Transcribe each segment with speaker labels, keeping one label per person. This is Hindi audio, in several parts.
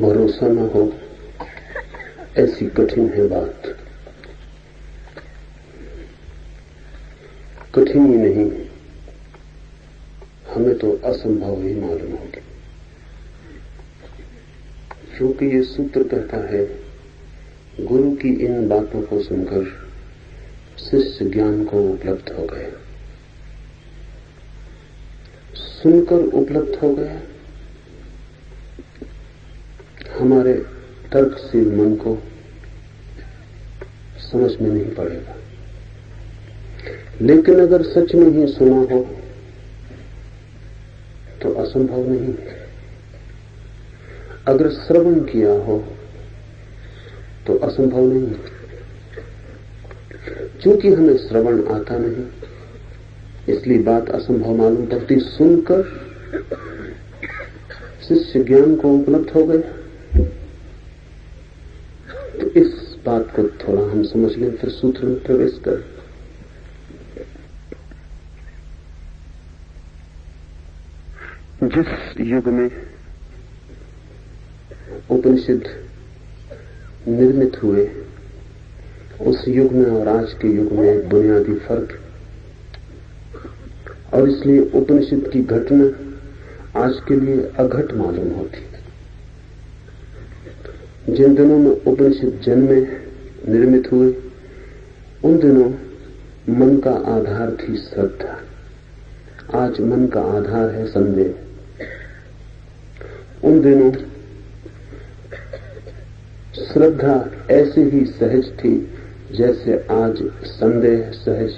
Speaker 1: भरोसा न हो ऐसी कठिन है बात। कठिन ही नहीं, हमें तो असंभव ही मालूम होगी, क्योंकि ये सूत्र कहता है गुरु की इन बातों को सुनकर शिष्य ज्ञान को उपलब्ध हो गया। सुनकर उपलब्ध हो गया, हमारे तर्कशील मन को समझ में नहीं पड़ेगा। लेकिन अगर सच में ही सुना हो तो असंभव नहीं। अगर श्रवण किया हो तो असंभव नहीं। क्योंकि हमें श्रवण आता नहीं, इसलिए बात असंभव मालूम पड़ती। सुनकर शिष्य ज्ञान को उपलब्ध हो गया, तो इस बात को थोड़ा हम समझ लें, फिर सूत्र में प्रवेश करें। जिस युग में उपनिषद निर्मित हुए, उस युग में और आज के युग में एक बुनियादी फर्क है, और इसलिए उपनिषद की घटना आज के लिए अघट मालूम होती है। जिन दिनों में उपनिषद जन्मे, निर्मित हुए, उन दिनों मन का आधार थी श्रद्धा। आज मन का आधार है संदेह। उन दिनों श्रद्धा ऐसे ही सहज थी जैसे आज संदेह सहज।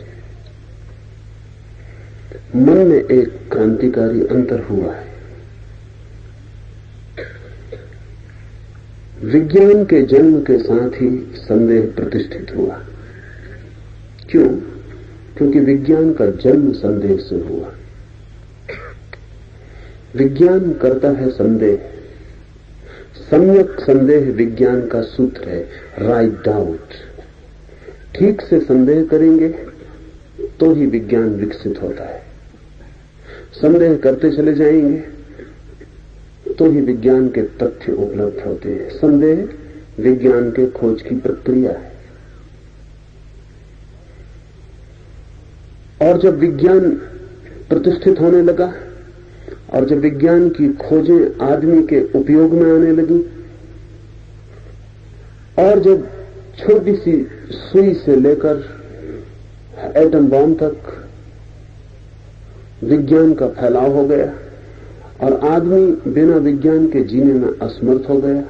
Speaker 1: मन में एक क्रांतिकारी अंतर हुआ है। विज्ञान के जन्म के साथ ही संदेह प्रतिष्ठित हुआ। क्यों? क्योंकि विज्ञान का जन्म संदेह से हुआ। विज्ञान करता है संदेह। सम्यक संदेह विज्ञान का सूत्र है, राइट डाउट। ठीक से संदेह करेंगे तो ही विज्ञान विकसित होता है। संदेह करते चले जाएंगे तो ही विज्ञान के तथ्य उपलब्ध होते हैं। संदेह विज्ञान के खोज की प्रक्रिया है। और जब विज्ञान प्रतिष्ठित होने लगा और जब विज्ञान की खोजें आदमी के उपयोग में आने लगी, और जब छोटी सी सुई से लेकर एटम बॉम्ब तक विज्ञान का फैलाव हो गया और आदमी बिना विज्ञान के जीने में असमर्थ हो गया,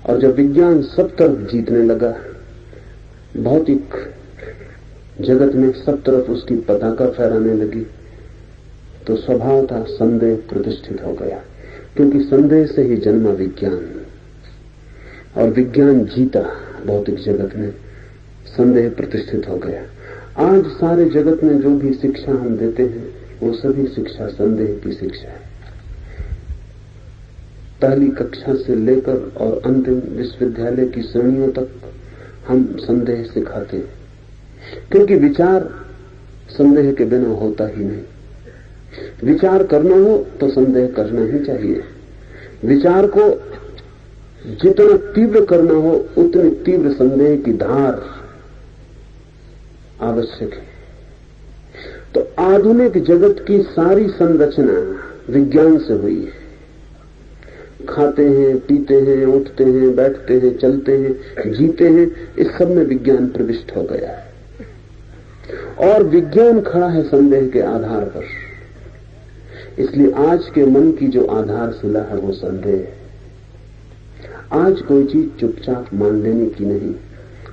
Speaker 1: और जब विज्ञान सब तरफ जीतने लगा, भौतिक जगत में सब तरफ उसकी पताका फहराने लगी, तो स्वभाव था संदेह प्रतिष्ठित हो गया। क्योंकि संदेह से ही जन्मा विज्ञान, और विज्ञान जीता भौतिक जगत में, संदेह प्रतिष्ठित हो गया। आज सारे जगत में जो भी शिक्षा हम देते हैं वो सभी शिक्षा संदेह की शिक्षा है। पहली कक्षा से लेकर और अंतिम विश्वविद्यालय की श्रेणियों तक हम संदेह सिखाते हैं, क्योंकि विचार संदेह के बिना होता ही नहीं। विचार करना हो तो संदेह करना ही चाहिए। विचार को जितना तीव्र करना हो उतनी तीव्र संदेह की धार आवश्यक है। तो आधुनिक जगत की सारी संरचना विज्ञान से हुई है। खाते हैं, पीते हैं, उठते हैं, बैठते हैं, चलते हैं, जीते हैं, इस सब में विज्ञान प्रविष्ट हो गया है। और विज्ञान खड़ा है संदेह के आधार पर। इसलिए आज के मन की जो आधारशिला है वो संदेह है। आज कोई चीज चुपचाप मान लेने की नहीं।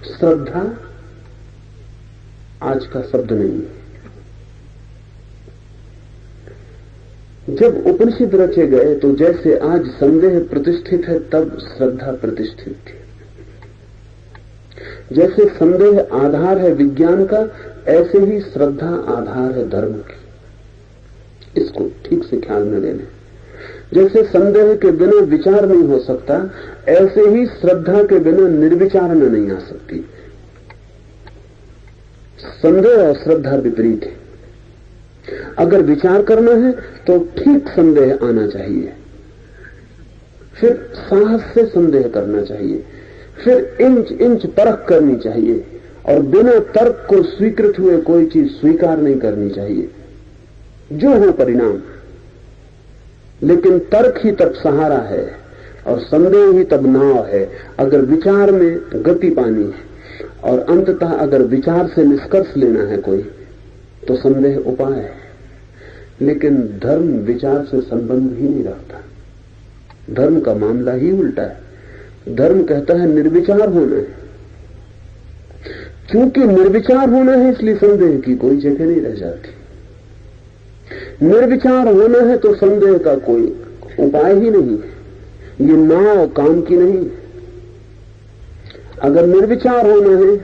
Speaker 1: श्रद्धा आज का शब्द नहीं है। जब उपनिषद रचे गए तो जैसे आज संदेह प्रतिष्ठित है, तब श्रद्धा प्रतिष्ठित थी। जैसे संदेह आधार है विज्ञान का, ऐसे ही श्रद्धा आधार है धर्म की। इसको ठीक से ख्याल में ले लें। जैसे संदेह के बिना विचार नहीं हो सकता, ऐसे ही श्रद्धा के बिना निर्विचार में नहीं आ सकती। संदेह और श्रद्धा विपरीत है। अगर विचार करना है तो ठीक संदेह आना चाहिए, फिर साहस से संदेह करना चाहिए, फिर इंच इंच परख करनी चाहिए, और बिना तर्क को स्वीकृत हुए कोई चीज स्वीकार नहीं करनी चाहिए, जो हो परिणाम। लेकिन तर्क ही तब सहारा है और संदेह ही तब नाव है। अगर विचार में गति पानी है और अंततः अगर विचार से निष्कर्ष लेना है कोई, तो संदेह उपाय है। लेकिन धर्म विचार से संबंध ही नहीं रखता। धर्म का मामला ही उल्टा है। धर्म कहता है निर्विचार होना है। क्योंकि निर्विचार होना है इसलिए संदेह की कोई जगह नहीं रह जाती। निर्विचार होना है तो संदेह का कोई उपाय ही नहीं है। ये नाव काम की नहीं। अगर निर्विचार होना है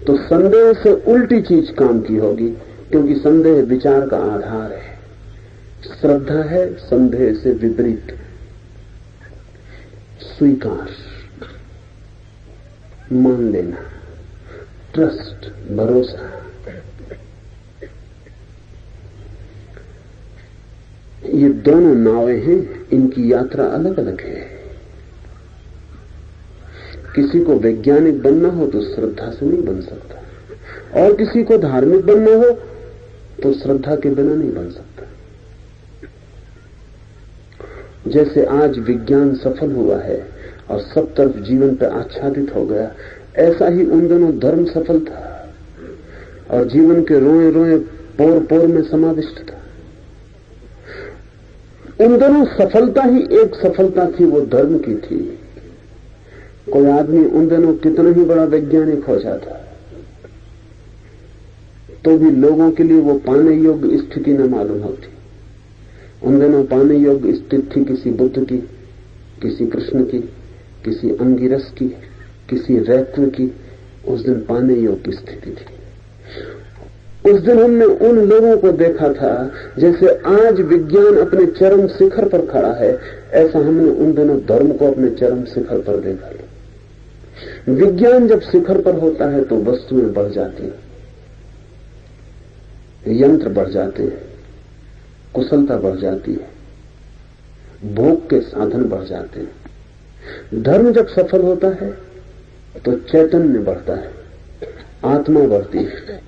Speaker 1: तो संदेह से उल्टी चीज काम की होगी, क्योंकि संदेह विचार का आधार है। श्रद्धा है संदेह से विपरीत। स्वीकार, मान लेना, ट्रस्ट, भरोसा। ये दोनों नावें हैं, इनकी यात्रा अलग अलग है। किसी को वैज्ञानिक बनना हो तो श्रद्धा से नहीं बन सकता, और किसी को धार्मिक बनना हो तो श्रद्धा के बिना नहीं बन सकता। जैसे आज विज्ञान सफल हुआ है और सब तरफ जीवन पर आच्छादित हो गया, ऐसा ही उन दिनों धर्म सफल था और जीवन के रोए रोए पोर पोर में समाविष्ट था। उन दोनों सफलता ही एक सफलता थी, वो धर्म की थी। कोई आदमी उन दिनों कितना ही बड़ा वैज्ञानिक हो जाता तो भी लोगों के लिए वो पाने योग्य स्थिति न मालूम होती। उन दिनों पाने योग्य स्थिति थी किसी बुद्ध की, किसी कृष्ण की, किसी अंगिरस की, किसी रैत्व की। उस दिन पाने योग्य स्थिति थी। उस दिन हमने उन लोगों को देखा था जैसे आज विज्ञान अपने चरम शिखर पर खड़ा है, ऐसा हमने उन दिनों धर्म को अपने चरम शिखर पर देखा। विज्ञान जब शिखर पर होता है तो वस्तुएं बढ़ जाती हैं, यंत्र बढ़ जाते हैं, कुशलता बढ़ जाती है, भोग के साधन बढ़ जाते हैं। धर्म जब सफल होता है तो चैतन्य बढ़ता है, आत्मा बढ़ती है,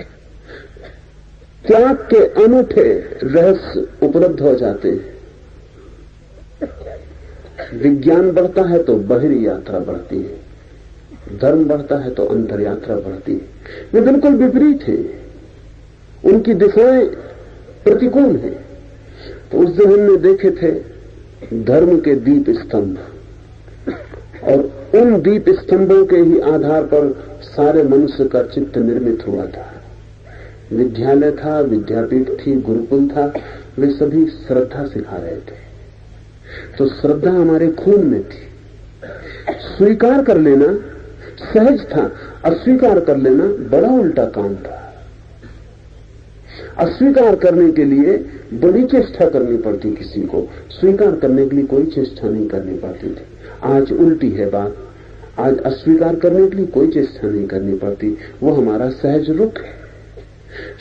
Speaker 1: त्याग के अनूठे रहस्य उपलब्ध हो जाते हैं। विज्ञान बढ़ता है तो बाहरी यात्रा बढ़ती है, धर्म बढ़ता है तो अंतर यात्रा बढ़ती है। वे बिल्कुल विपरीत है, उनकी दिशाएं प्रतिकूल है। तो उस दिन हमने देखे थे धर्म के दीप स्तंभ, और उन दीप स्तंभों के ही आधार पर सारे मनुष्य का चित्त निर्मित हुआ था। विद्यालय था, विद्यापीठ थी, गुरुकुल था, वे सभी श्रद्धा सिखा रहे थे। तो श्रद्धा हमारे खून में थी। स्वीकार कर लेना सहज था, अस्वीकार कर लेना बड़ा उल्टा काम था। अस्वीकार करने के लिए बड़ी चेष्टा करनी पड़ती किसी को, स्वीकार करने के लिए कोई चेष्टा नहीं करनी पड़ती थी। आज उल्टी है बात। आज अस्वीकार करने के लिए कोई चेष्टा नहीं करनी पड़ती, वो हमारा सहज रुख है।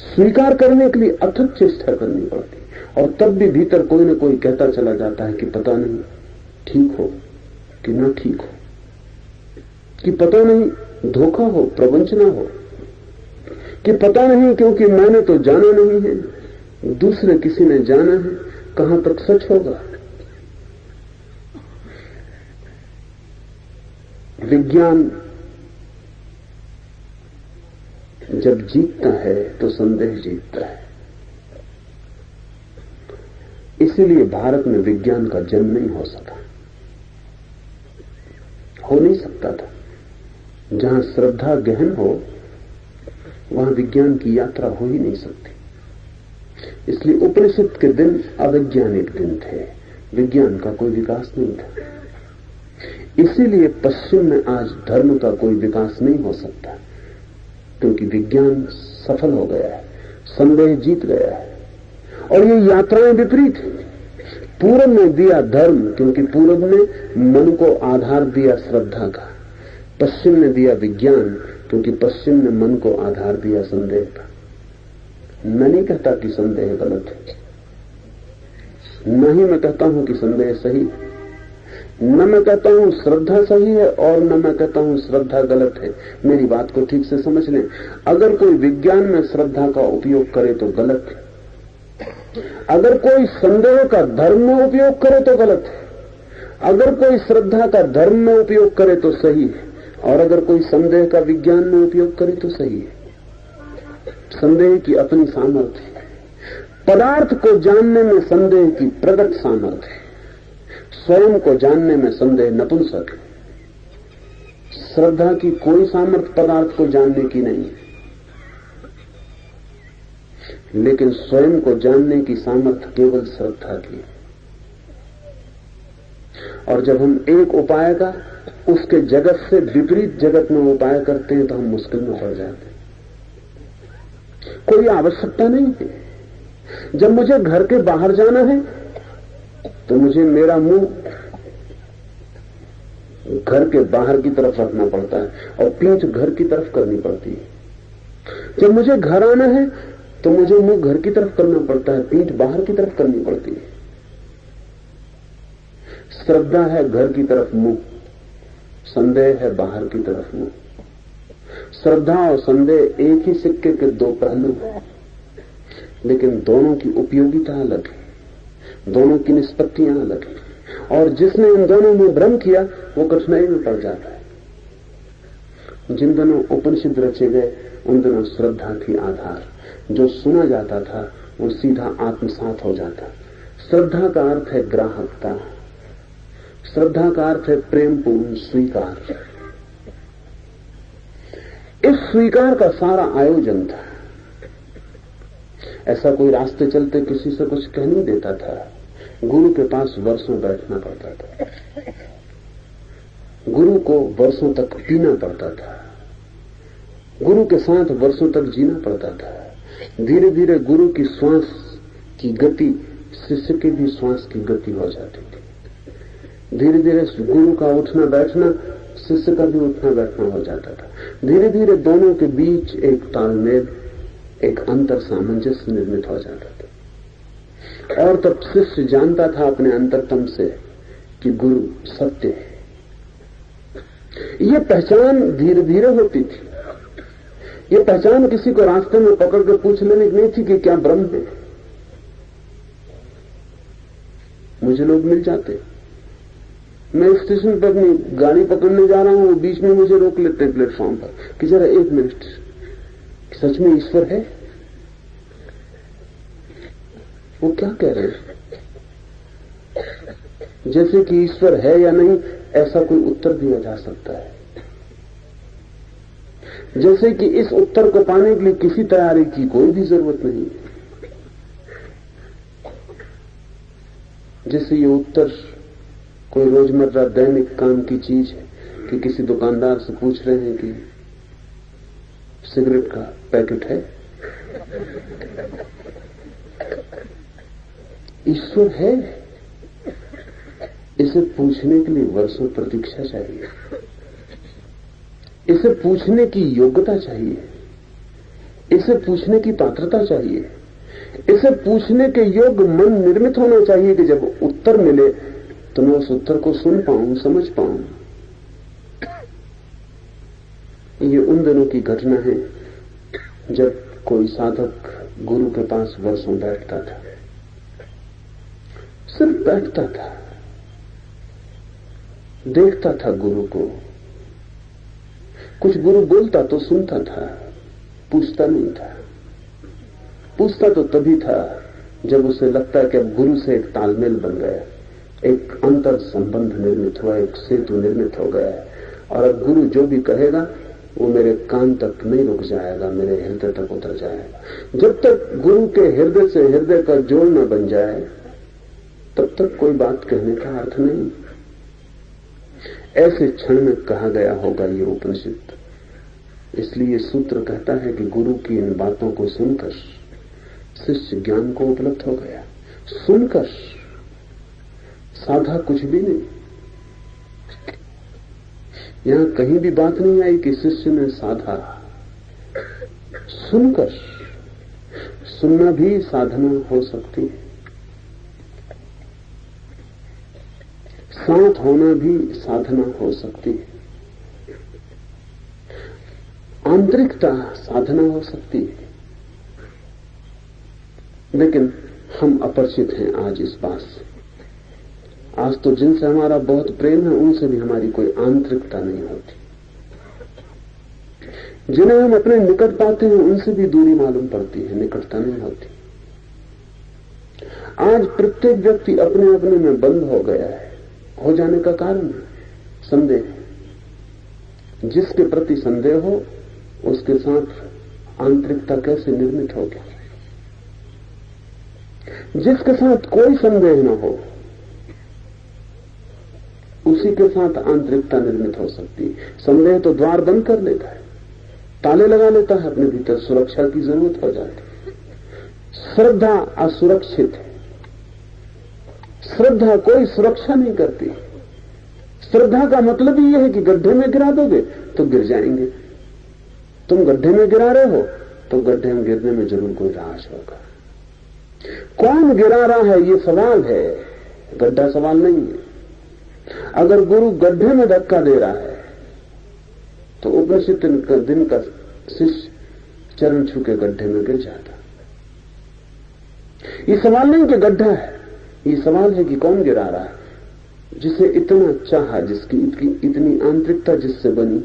Speaker 1: स्वीकार करने के लिए अथक चेष्टा करनी पड़ती, और तब भी भीतर कोई न कोई कहता चला जाता है कि पता नहीं ठीक हो कि ना ठीक हो, कि पता नहीं धोखा हो, प्रवंचना हो, कि पता नहीं क्योंकि मैंने तो जाना नहीं है, दूसरे किसी ने जाना है, कहां तक सच होगा। विज्ञान जब जीतता है तो संदेह जीतता है। इसीलिए भारत में विज्ञान का जन्म नहीं हो सका, हो नहीं सकता था। जहां श्रद्धा गहन हो वहां विज्ञान की यात्रा हो ही नहीं सकती। इसलिए उपनिषद के दिन अवैज्ञानिक दिन थे, विज्ञान का कोई विकास नहीं था। इसीलिए पश्चिम में आज धर्म का कोई विकास नहीं हो सकता, क्योंकि विज्ञान सफल हो गया है, संदेह जीत गया है। और ये यात्राएं विपरीत हैं। पूरब ने दिया धर्म, क्योंकि पूरब ने मन को आधार दिया श्रद्धा का। पश्चिम ने दिया विज्ञान, क्योंकि पश्चिम ने मन को आधार दिया संदेह का। मैं नहीं कहता कि संदेह गलत है, न ही मैं कहता हूं कि संदेह सही है। न मैं कहता हूं श्रद्धा सही है और न मैं कहता हूं श्रद्धा गलत है। मेरी बात को ठीक से समझ लें। अगर कोई विज्ञान में श्रद्धा का उपयोग करे तो गलत है, अगर कोई संदेह का धर्म में उपयोग करे तो गलत है, अगर कोई श्रद्धा का धर्म में उपयोग करे तो सही है, और अगर कोई संदेह का विज्ञान में उपयोग करे तो सही है। संदेह की अपनी सामर्थ्य है। पदार्थ को जानने में संदेह की प्रगट सामर्थ्य है, स्वयं को जानने में संदेह नपुंसक है। श्रद्धा की कोई सामर्थ्य पदार्थ को जानने की नहीं है, लेकिन स्वयं को जानने की सामर्थ्य केवल श्रद्धा की। और जब हम एक उपाय का उसके जगत से विपरीत जगत में उपाय करते हैं तो हम मुश्किल में पड़ जाते हैं। कोई आवश्यकता नहीं है। जब मुझे घर के बाहर जाना है तो मुझे मेरा मुंह घर के बाहर की तरफ रखना पड़ता है और पीठ घर की तरफ करनी पड़ती है। जब मुझे घर आना है तो मुझे मुंह घर की तरफ करना पड़ता है, पीठ बाहर की तरफ करनी पड़ती है। श्रद्धा है घर की तरफ मुंह, संदेह है बाहर की तरफ मुंह। श्रद्धा और संदेह एक ही सिक्के के दो पहलू हैं, लेकिन दोनों की उपयोगिता अलग है, दोनों की निष्पत्तियां अलग हैं। और जिसने इन दोनों में भ्रम किया वो कठिनाई में पड़ जाता है। जिन दिनों उपनिषद रचे गए उन दिनों श्रद्धा थी आधार। जो सुना जाता था वो सीधा आत्मसात हो जाता। श्रद्धा का अर्थ है ग्राहकता, श्रद्धा का अर्थ है प्रेमपूर्ण स्वीकार। इस स्वीकार का सारा आयोजन था। ऐसा कोई रास्ते चलते किसी से कुछ कह नहीं देता था। गुरु के पास वर्षों बैठना पड़ता था, गुरु को वर्षों तक पीना पड़ता था, गुरु के साथ वर्षों तक जीना पड़ता था। धीरे धीरे गुरु की श्वास की गति शिष्य की भी श्वास की गति हो जाती थी। धीरे धीरे गुरु का उठना बैठना शिष्य का भी उठना बैठना हो जाता था। धीरे धीरे दोनों के बीच एक तालमेल, एक अंतर सामंजस्य निर्मित हो जाता था। और तब शिष्य जानता था अपने अंतरतम से कि गुरु सत्य है। यह पहचान धीरे धीरे होती थी। यह पहचान किसी को रास्ते में पकड़ कर पूछ लेने की नहीं थी कि क्या ब्रह्म है। मुझे लोग मिल जाते, मैं स्टेशन पर अपनी गाड़ी पकड़ने जा रहा हूं, वो बीच में मुझे रोक लेते हैं प्लेटफॉर्म पर कि जरा एक मिनट, सच में ईश्वर है? वो क्या कह रहे हैं? जैसे कि ईश्वर है या नहीं ऐसा कोई उत्तर दिया जा सकता है, जैसे कि इस उत्तर को पाने के लिए किसी तैयारी की कोई भी जरूरत नहीं। जैसे ये उत्तर कोई रोजमर्रा दैनिक काम की चीज है कि किसी दुकानदार से पूछ रहे हैं कि सिगरेट का पैकेट है। ईश्वर है, इसे पूछने के लिए वर्षों प्रतीक्षा चाहिए, इसे पूछने की योग्यता चाहिए, इसे पूछने की पात्रता चाहिए, इसे पूछने के योग्य मन निर्मित होना चाहिए कि जब उत्तर मिले तो मैं उस उत्तर को सुन पाऊं, समझ पाऊं। ये उन दिनों की घटना है जब कोई साधक गुरु के पास वर्षों बैठता था, सिर्फ बैठता था, देखता था गुरु को। कुछ गुरु बोलता तो सुनता था, पूछता नहीं था। पूछता तो तभी था जब उसे लगता है कि अब गुरु से एक तालमेल बन गया, एक अंतर संबंध निर्मित हुआ, एक सेतु निर्मित हो गया है। और अब गुरु जो भी कहेगा वो मेरे कान तक नहीं रुक जाएगा, मेरे हृदय तक उतर जाएगा। जब तक गुरु के हृदय से हृदय का जोड़ न बन जाए तब तक कोई बात कहने का अर्थ नहीं। ऐसे क्षण में कहा गया होगा ये उपनिषद। इसलिए सूत्र कहता है कि गुरु की इन बातों को सुनकर शिष्य ज्ञान को उपलब्ध हो गया। सुनकर, साधा कुछ भी नहीं। यहां कहीं भी बात नहीं आई कि शिष्य ने साधा। सुनकर, सुनना भी साधना हो सकती है। साथ होना भी साधना हो सकती है, आंतरिकता साधना हो सकती है। लेकिन हम अपरिचित हैं आज इस बात से। आज तो जिनसे हमारा बहुत प्रेम है उनसे भी हमारी कोई आंतरिकता नहीं होती। जिन्हें हम अपने निकट पाते हैं उनसे भी दूरी मालूम पड़ती है, निकटता नहीं होती। आज प्रत्येक व्यक्ति अपने अपने में बंद हो गया है। हो जाने का कारण संदेह। जिसके प्रति संदेह हो उसके साथ आंतरिकता कैसे निर्मित होगी? जिसके साथ कोई संदेह न हो उसी के साथ आंतरिकता निर्मित हो सकती है। संदेह तो द्वार बंद कर लेता है, ताले लगा लेता है अपने भीतर, सुरक्षा की जरूरत हो जाती है। श्रद्धा असुरक्षित है। श्रद्धा कोई सुरक्षा नहीं करती। श्रद्धा का मतलब ही यह है कि गड्ढे में गिरा दोगे तो गिर जाएंगे। तुम गड्ढे में गिरा रहे हो तो गड्ढे में गिरने में जरूर कोई राज होगा। कौन गिरा रहा है ये सवाल है, गड्ढा सवाल नहीं है। अगर गुरु गड्ढे में धक्का दे रहा है तो उपनिषद दिन का शिष्य चरण छू के गड्ढे में गिर जाता। ये सवाल नहीं कि गड्ढा है, ये सवाल है कि कौन गिरा रहा है। जिसे इतना चाहा, जिसकी इतनी आंतरिकता जिससे बनी,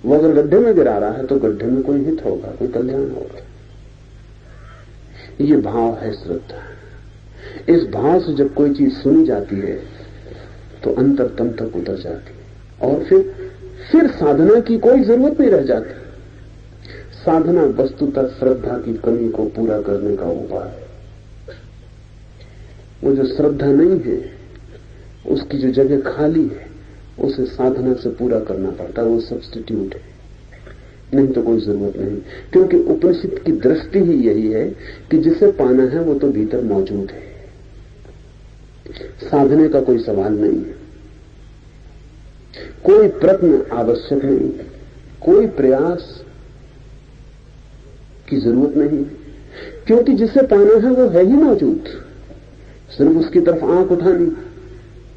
Speaker 1: वो अगर गड्ढे में गिरा रहा है तो गड्ढे में कोई हित होगा, कोई कल्याण होगा। ये भाव है श्रद्धा। इस भाव से जब कोई चीज सुनी जाती है तो अंतरतम तक उतर जाती है और फिर साधना की कोई जरूरत नहीं रह जाती। साधना वस्तुतः श्रद्धा की कमी को पूरा करने का उपाय है। वो जो श्रद्धा नहीं है उसकी जो जगह खाली है उसे साधना से पूरा करना पड़ता है। वो सब्स्टिट्यूट है, नहीं तो कोई जरूरत नहीं। क्योंकि उपनिषद की दृष्टि ही यही है कि जिसे पाना है वो तो भीतर मौजूद है। साधने का कोई सवाल नहीं है, कोई प्रयत्न आवश्यक नहीं, कोई प्रयास की जरूरत नहीं, क्योंकि जिसे पाना है वो है ही मौजूद। सिर्फ उसकी तरफ आंख उठानी।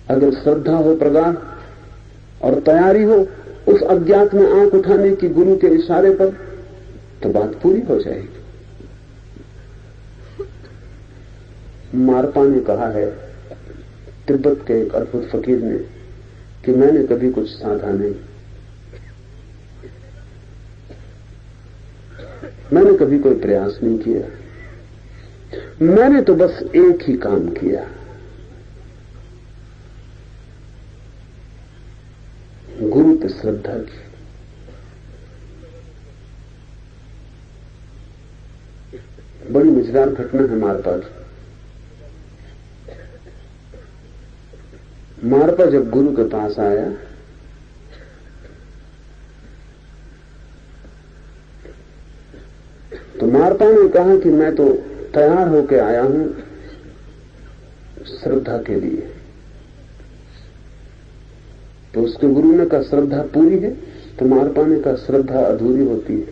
Speaker 1: अगर श्रद्धा हो प्रगाढ़ और तैयारी हो उस अज्ञात में आंख उठाने की गुरु के इशारे पर, तो बात पूरी हो जाएगी। मारपा ने कहा है, तिब्बत के एक अद्भुत फकीर ने, कि मैंने कभी कुछ साधा नहीं, मैंने कभी कोई प्रयास नहीं किया, मैंने तो बस एक ही काम किया, गुरु पे श्रद्धा की। बड़ी मजेदार घटना है मारपा की। मारपा जब गुरु के पास आया तो मारपा ने कहा कि मैं तो तैयार होकर आया हूं श्रद्धा के लिए। तो उसके गुरु ने कहा श्रद्धा पूरी है? तो मारपा ने कहा श्रद्धा अधूरी होती है।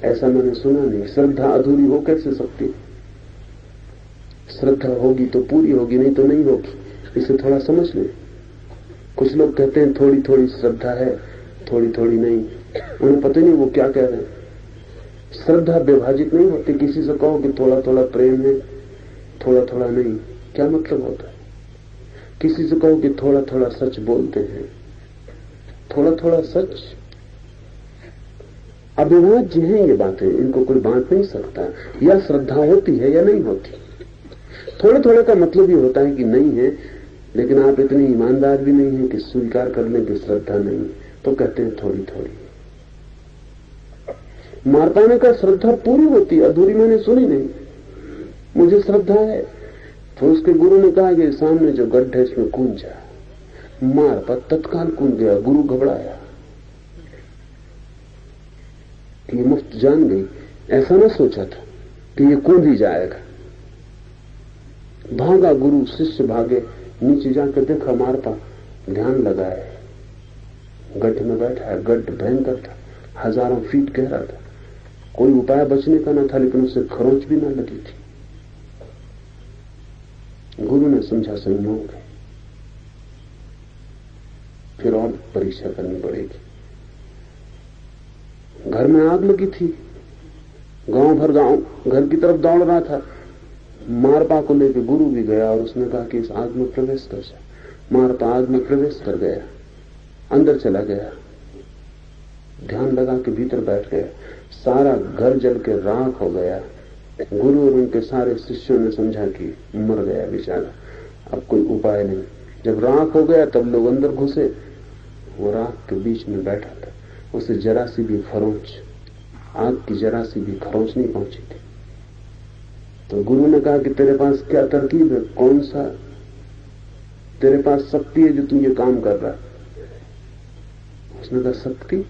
Speaker 1: ऐसा मैंने सुना नहीं, श्रद्धा अधूरी हो कैसे सकती? श्रद्धा होगी तो पूरी होगी, नहीं तो नहीं होगी। इसे थोड़ा समझ लें। कुछ लोग कहते हैं थोड़ी थोड़ी श्रद्धा है, थोड़ी थोड़ी नहीं। उन्हें पता नहीं वो क्या कह रहे हैं। श्रद्धा विभाजित नहीं होती। किसी से कहो कि थोड़ा थोड़ा प्रेम है, थोड़ा थोड़ा नहीं, क्या मतलब होता है? किसी से कहो कि थोड़ा थोड़ा सच बोलते हैं, थोड़ा थोड़ा सच। अविभाज्य हैं ये बातें, इनको कोई बांट नहीं सकता। या श्रद्धा होती है या नहीं होती। थोड़े थोड़े का मतलब ये होता है कि नहीं है, लेकिन आप इतने ईमानदार भी नहीं है कि स्वीकार कर लें कि श्रद्धा नहीं, तो कहते हैं थोड़ी थोड़ी। मारपाने का श्रद्धा पूरी होती, अधूरी मैंने सुनी नहीं, मुझे श्रद्धा है। तो उसके गुरु ने कहा कि सामने जो गड्ढा है इसमें कूद जा। मारपा तत्काल कूद गया। गुरु घबराया कि ये मुफ्त जान गई। ऐसा ना सोचा था कि ये कूद ही जाएगा। भागा गुरु, शिष्य भागे। नीचे जाकर देखा मारपा ध्यान लगाए गड्ढे में बैठा है। गड्ढ भयंकर था, हजारों फीट गहरा था। कोई उपाय बचने का न था, लेकिन उसे खरोंच भी न लगी थी। गुरु ने समझा संयोग है। फिर और परीक्षा करनी पड़ेगी। घर में आग लगी थी, गांव भर गांव घर की तरफ दौड़ रहा था। मारपा को लेकर गुरु भी गया और उसने कहा कि इस आग में प्रवेश कर जा। मारपा आग में प्रवेश कर गया, अंदर चला गया, ध्यान लगा के भीतर बैठ गया। सारा घर जल के राख हो गया। गुरु और उनके सारे शिष्यों ने समझा कि मर गया बेचारा, अब कोई उपाय नहीं। जब राख हो गया तब लोग अंदर घुसे। वो राख के बीच में बैठा था, उसे जरा सी भी खरोंच, आग की जरा सी भी खरोंच नहीं पहुंची थी। तो गुरु ने कहा कि तेरे पास क्या तरकीब है, कौन सा तेरे पास शक्ति है जो तू ये काम कर रहा है? उसने कहा शक्ति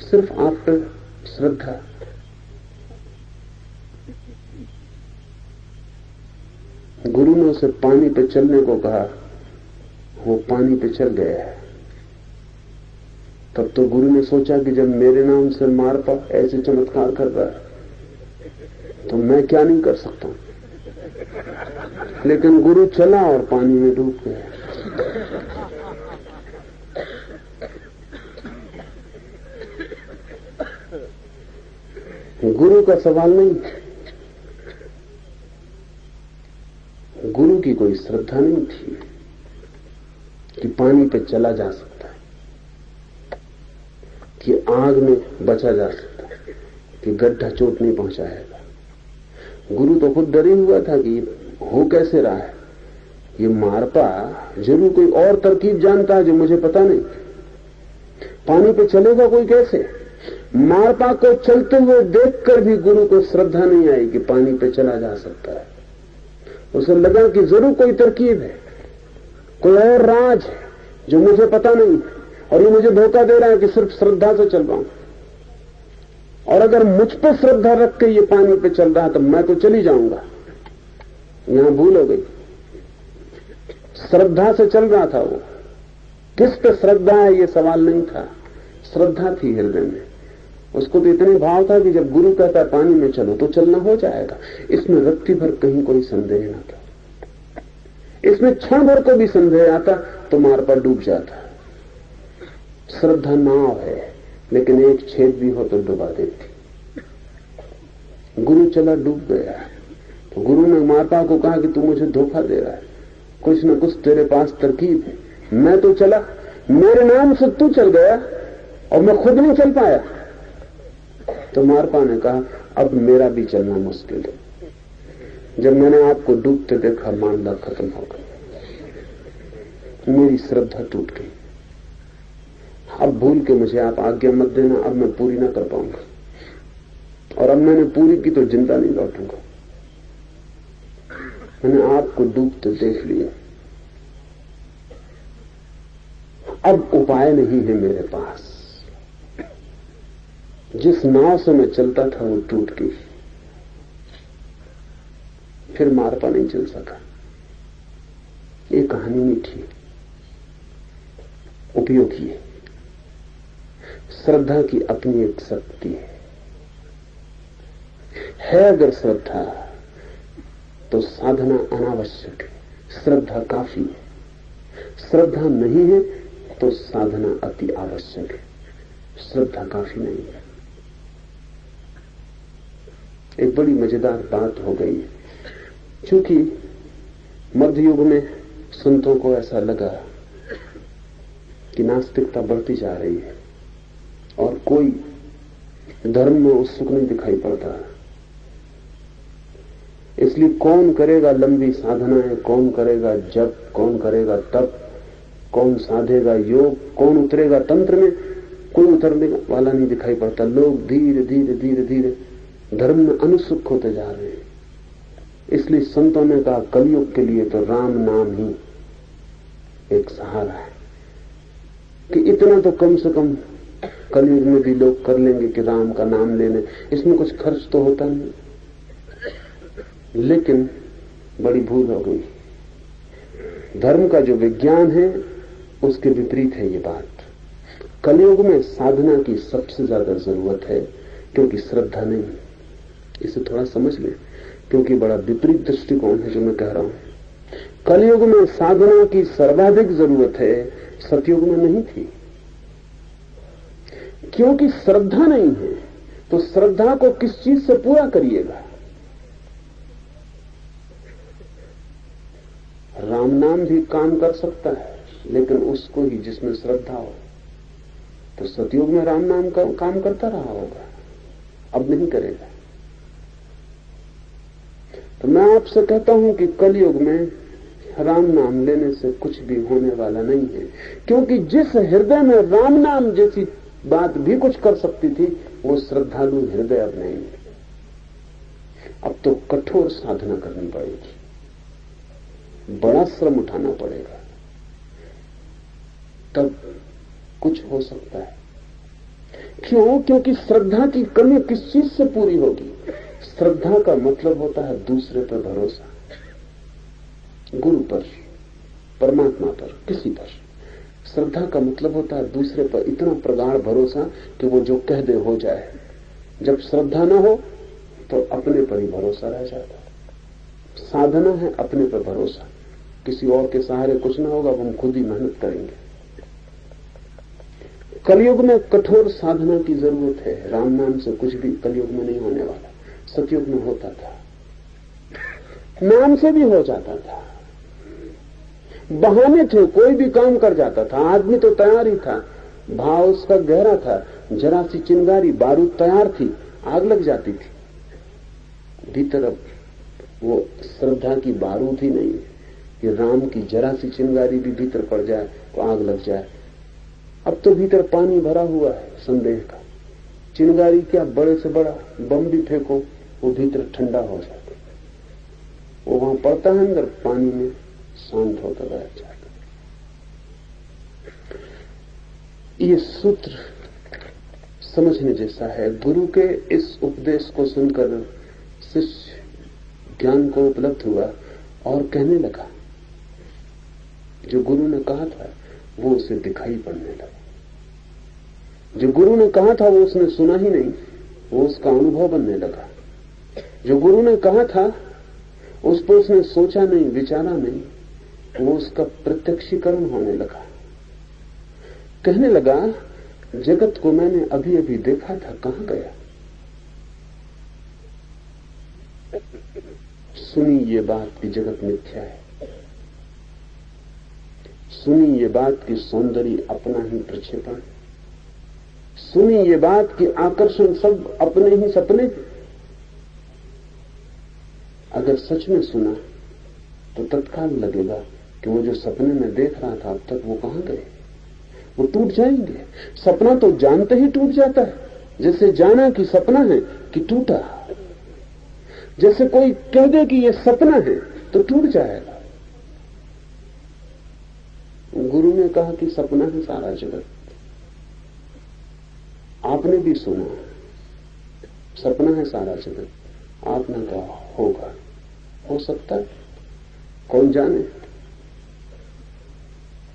Speaker 1: सिर्फ आप पर श्रद्धा। गुरु ने उसे पानी पे चलने को कहा, वो पानी पे चल गया है। तब तो गुरु ने सोचा कि जब मेरे नाम से मारपा ऐसे चमत्कार कर रहा है तो मैं क्या नहीं कर सकता। लेकिन गुरु चला और पानी में डूब गया। गुरु का सवाल नहीं, गुरु की कोई श्रद्धा नहीं थी कि पानी पे चला जा सकता है, कि आग में बचा जा सकता है, कि गड्ढा चोट नहीं पहुंचाएगा। गुरु तो खुद डरे हुआ था कि हो कैसे रहा है, ये मारपा जरूर कोई और तरकीब जानता है जो मुझे पता नहीं। पानी पे चलेगा कोई कैसे? मारपा को चलते हुए देखकर भी गुरु को श्रद्धा नहीं आई कि पानी पे चला जा सकता है। उसे लगा कि जरूर कोई तरकीब है, कोई और राज है जो मुझे पता नहीं, और ये मुझे धोखा दे रहा है कि सिर्फ श्रद्धा से चल रहा हूं। और अगर मुझ पर श्रद्धा रख के ये पानी पे चल रहा तो मैं तो चली जाऊंगा। यहां भूल हो गई। श्रद्धा से चल रहा था वो। किस पे श्रद्धा है ये सवाल नहीं था, श्रद्धा थी हृदय में। उसको तो इतने भाव था कि जब गुरु कहता है पानी में चलो तो चलना हो जाएगा। इसमें रत्ती भर कहीं कोई संदेह न था। इसमें क्षण भर को भी संदेह आता तो मारपा डूब जाता। श्रद्धा नाव है, लेकिन एक छेद भी हो तो डुबा देती। गुरु चला, डूब गया। तो गुरु ने मारपा को कहा कि तू मुझे धोखा दे रहा है, कुछ न कुछ तेरे पास तरकीब है। मैं तो चला, मेरे नाम से तू चल गया और मैं खुद नहीं चल पाया। तो मारपा ने कहा अब मेरा भी चलना मुश्किल है। जब मैंने आपको डूबते देखा मामला खत्म हो गया, मेरी श्रद्धा टूट गई। अब भूल के मुझे आप आज्ञा मत देना, अब मैं पूरी ना कर पाऊंगा, और अब मैंने पूरी की तो जिंदा नहीं लौटूंगा। मैंने आपको डूबते देख लिया, अब उपाय नहीं है मेरे पास। जिस नाव से मैं चलता था वो टूट गई, फिर मारपा नहीं चल सका। ये कहानी मीठी, उपयोगी है। श्रद्धा की अपनी एक शक्ति है अगर श्रद्धा तो साधना अनावश्यक है, श्रद्धा काफी है। श्रद्धा नहीं है तो साधना अति आवश्यक है, श्रद्धा काफी नहीं है। एक बड़ी मजेदार बात हो गई है, क्योंकि मध्य युग में संतों को ऐसा लगा कि नास्तिकता बढ़ती जा रही है और कोई धर्म में उत्सुक नहीं दिखाई पड़ता। इसलिए कौन करेगा लंबी साधनाएं, कौन करेगा जप, कौन करेगा तप, कौन साधेगा योग, कौन उतरेगा तंत्र में, कोई उतरने वाला नहीं दिखाई पड़ता। लोग धीरे धीरे धीरे धीरे धर्म में अनुसुक होते जा रहे हैं। इसलिए संतों ने कहा कलयुग के लिए तो राम नाम ही एक सहारा है, कि इतना तो कम से कम कलयुग में भी लोग कर लेंगे कि राम का नाम लेने, इसमें कुछ खर्च तो होता नहीं। लेकिन बड़ी भूल हो गई। धर्म का जो विज्ञान है उसके विपरीत है ये बात। कलयुग में साधना की सबसे ज्यादा जरूरत है, क्योंकि श्रद्धा नहीं। इसे थोड़ा समझ लें, क्योंकि बड़ा विपरीत दृष्टिकोण है जो मैं कह रहा हूं। कलयुग में साधना की सर्वाधिक जरूरत है, सतयुग में नहीं थी। क्योंकि श्रद्धा नहीं है, तो श्रद्धा को किस चीज से पूरा करिएगा? राम नाम भी काम कर सकता है, लेकिन उसको ही जिसमें श्रद्धा हो। तो सतयुग में राम नाम का काम करता रहा होगा, अब नहीं करेगा। तो मैं आपसे कहता हूं कि कलयुग में राम नाम लेने से कुछ भी होने वाला नहीं है, क्योंकि जिस हृदय में राम नाम जैसी बात भी कुछ कर सकती थी, वो श्रद्धालु हृदय अब नहीं है। अब तो कठोर साधना करनी पड़ेगी, बड़ा श्रम उठाना पड़ेगा, तब कुछ हो सकता है। क्यों? क्योंकि श्रद्धा की कमी किस चीज से पूरी होगी? श्रद्धा का मतलब होता है दूसरे पर भरोसा, गुरु पर, परमात्मा पर, किसी पर। श्रद्धा का मतलब होता है दूसरे पर इतना प्रगाढ़ भरोसा कि वो जो कह दे हो जाए। जब श्रद्धा न हो तो अपने पर ही भरोसा रह जाता है। साधना है अपने पर भरोसा, किसी और के सहारे कुछ ना होगा, हम खुद ही मेहनत करेंगे। कलयुग में कठोर साधना की जरूरत है। राम नाम से कुछ भी कलयुग में नहीं होने वाला। सतयुग में होता था, नाम से भी हो जाता था, बहाने थे, कोई भी काम कर जाता था। आदमी तो तैयार ही था, भाव उसका गहरा था, जरा सी चिंगारी, बारूद तैयार थी, आग लग जाती थी भीतर। अब वो श्रद्धा की बारूद ही नहीं है कि राम की जरा सी चिंगारी भी भीतर पड़ जाए तो आग लग जाए। अब तो भीतर पानी भरा हुआ है संदेह का। चिंगारी क्या, बड़े से बड़ा बम भी फेंको वो भीतर ठंडा हो जाता, वो वहां पड़ता है अंदर पानी में, शांत होता रह जाता। ये सूत्र समझने जैसा है। गुरु के इस उपदेश को सुनकर शिष्य ज्ञान को उपलब्ध हुआ और कहने लगा। जो गुरु ने कहा था वो उसे दिखाई पड़ने लगा। जो गुरु ने कहा था वो उसने सुना ही नहीं, वो उसका अनुभव बनने लगा। जो गुरु ने कहा था उस पर उसने सोचा नहीं, विचारा नहीं, वो उसका प्रत्यक्षीकरण होने लगा। कहने लगा, जगत को मैंने अभी अभी देखा था, कहां गया? सुनी ये बात कि जगत मिथ्या है, सुनी ये बात कि सौंदर्य अपना ही प्रक्षेपण, सुनी ये बात कि आकर्षण सब अपने ही सपने। अगर सच में सुना तो तत्काल लगेगा कि वो जो सपने में देख रहा था अब तक वो कहां गए, वो टूट जाएंगे। सपना तो जानते ही टूट जाता है, जैसे जाना कि सपना है कि टूटा। जैसे कोई कह दे कि ये सपना है तो टूट जाएगा। गुरु ने कहा कि सपना है सारा जगत। आपने भी सुना सपना है सारा जगत, आपने कहा होगा, हो सकता है, कौन जाने।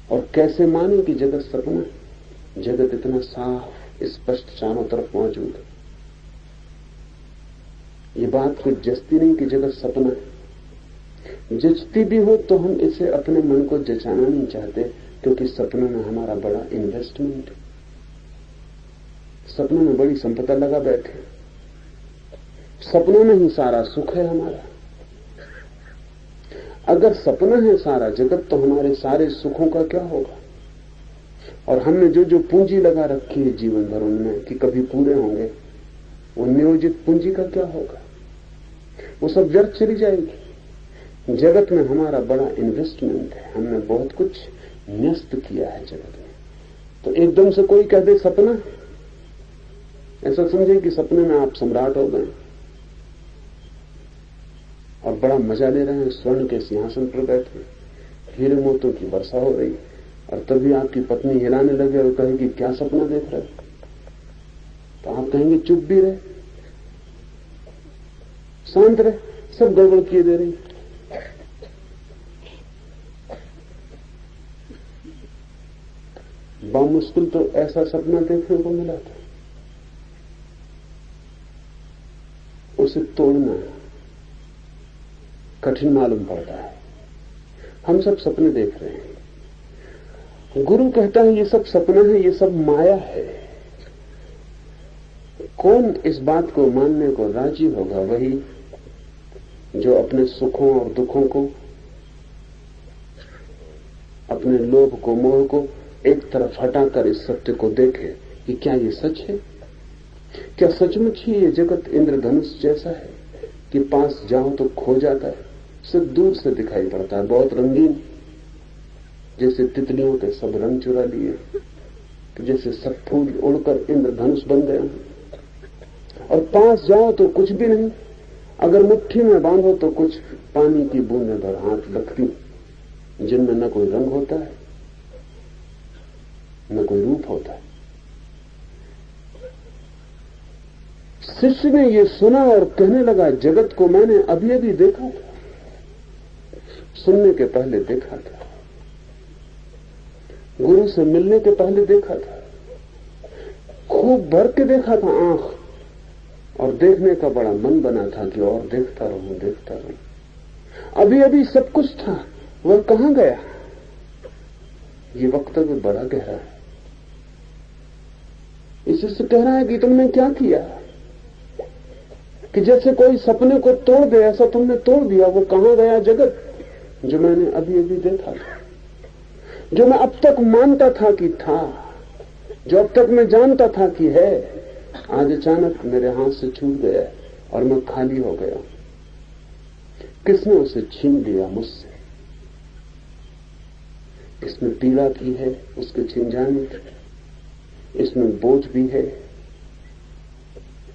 Speaker 1: और कैसे माने कि जगत सपना है? जगत इतना साफ स्पष्ट चारों तरफ मौजूद है। ये बात कुछ जचती नहीं कि जगत सपना है। जचती भी हो तो हम इसे अपने मन को जचाना नहीं चाहते, क्योंकि सपनों में हमारा बड़ा इन्वेस्टमेंट है। सपनों में बड़ी संपदा लगा बैठे, सपनों में ही सारा सुख है हमारा। अगर सपना है सारा जगत तो हमारे सारे सुखों का क्या होगा? और हमने जो जो पूंजी लगा रखी है जीवन भर उनमें कि कभी पूरे होंगे, वो नियोजित पूंजी का क्या होगा? वो सब व्यर्थ चली जाएगी। जगत में हमारा बड़ा इन्वेस्टमेंट है, हमने बहुत कुछ न्यस्त किया है जगत में। तो एकदम से कोई कह दे सपना, ऐसा समझे कि सपने में आप सम्राट हो गए और बड़ा मजा ले रहे हैं, स्वर्ण के सिंहासन पर बैठे, हीरे मोतों की वर्षा हो रही, और तभी आपकी पत्नी हिलाने लगे और कहेगी क्या सपना देख रहे हो? तो आप कहेंगे चुप भी रहे, शांत रहे, सब गड़बड़ किए दे रही। बामुश्किल तो ऐसा सपना देखने को मिला था, उसे तोड़ना कठिन मालूम पड़ता है। हम सब सपने देख रहे हैं, गुरु कहता है ये सब सपना है, ये सब माया है। कौन इस बात को मानने को राजी होगा? वही जो अपने सुखों और दुखों को, अपने लोभ को, मोह को एक तरफ हटाकर इस सत्य को देखे कि क्या ये सच है? क्या सचमुच ही ये जगत इंद्रधनुष जैसा है कि पास जाओ तो खो जाता है, सिर्फ दूर से दिखाई पड़ता है, बहुत रंगीन, जैसे तितलियों के सब रंग चुरा लिए, जैसे सब फूल उड़कर इंद्रधनुष बन गए, और पास जाओ तो कुछ भी नहीं। अगर मुट्ठी में बांधो तो कुछ पानी की बूंदें भर हाथ लगती, जिनमें न कोई रंग होता है, न कोई रूप होता है। शिष्य ने ये सुना और कहने लगा, जगत को मैंने अभी अभी देखा था, सुनने के पहले देखा था, गुरु से मिलने के पहले देखा था, खूब भर के देखा था आंख, और देखने का बड़ा मन बना था कि और देखता रहूं, देखता रहूं। अभी अभी सब कुछ था, वह कहां गया? ये वक्तव्य बड़ा गहरा है। इससे कह रहा है कि तुमने क्या किया, कि जैसे कोई सपने को तोड़ दे ऐसा तुमने तोड़ दिया। वो कहां गया जगत जो मैंने अभी अभी देखा था, जो मैं अब तक मानता था कि था, जो अब तक मैं जानता था कि है, आज अचानक मेरे हाथ से छूट गया और मैं खाली हो गया। किसने उसे छीन लिया मुझसे? इसमें पीड़ा भी है उसके छिन जाने की, इसमें बोझ भी है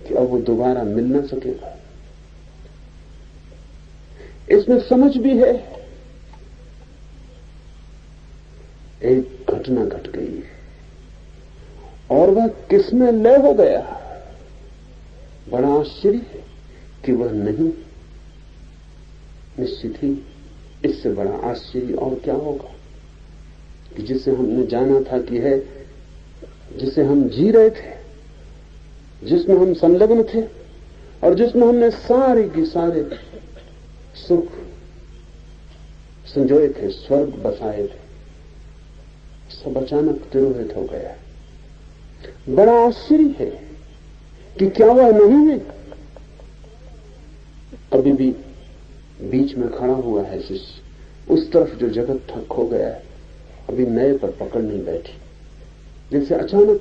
Speaker 1: कि अब वो दोबारा मिल ना सकेगा, इसमें समझ भी है एक घटना घट गई है और वह किसमें लय हो गया। बड़ा आश्चर्य है कि वह नहीं, निश्चित ही इससे बड़ा आश्चर्य और क्या होगा कि जिसे हमने जाना था कि है, जिसे हम जी रहे थे, जिसमें हम संलग्न थे और जिसमें हमने सारे के सारे सुख संजोए थे, स्वर्ग बसाए थे, सब अचानक तिरोहित हो गया। बड़ा आश्चर्य है कि क्या वह नहीं है? अभी भी बीच में खड़ा हुआ है शिष्य, उस तरफ जो जगत था खो गया है, अभी नए पर पकड़ नहीं बैठी। जैसे अचानक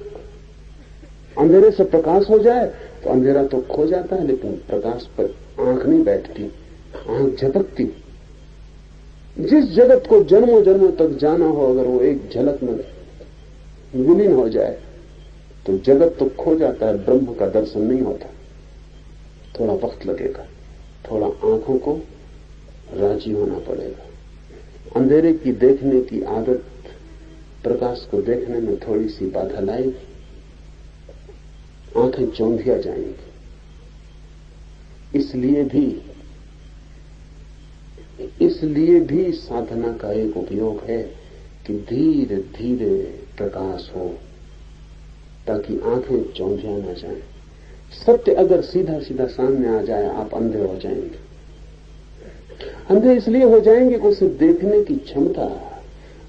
Speaker 1: अंधेरे से प्रकाश हो जाए तो अंधेरा तो खो जाता है, लेकिन प्रकाश पर आंख नहीं बैठती, आंख झपकती। जिस जगत को जन्मों जन्मों तक जाना हो, अगर वो एक झलक में विलीन हो जाए तो जगत तो खो जाता है, ब्रह्म का दर्शन नहीं होता। थोड़ा वक्त लगेगा, थोड़ा आंखों को राजी होना पड़ेगा। अंधेरे की देखने की आदत प्रकाश को देखने में थोड़ी सी बाधा लाएगी, आंखें चौंधिया जाएंगी। इसलिए भी साधना का एक उपयोग है कि धीरे धीरे प्रकाश हो, ताकि आंखें चौंधिया न जाएं। सत्य अगर सीधा सीधा सामने आ जाए, आप अंधे हो जाएंगे। अंधे इसलिए हो जाएंगे कि उसे देखने की क्षमता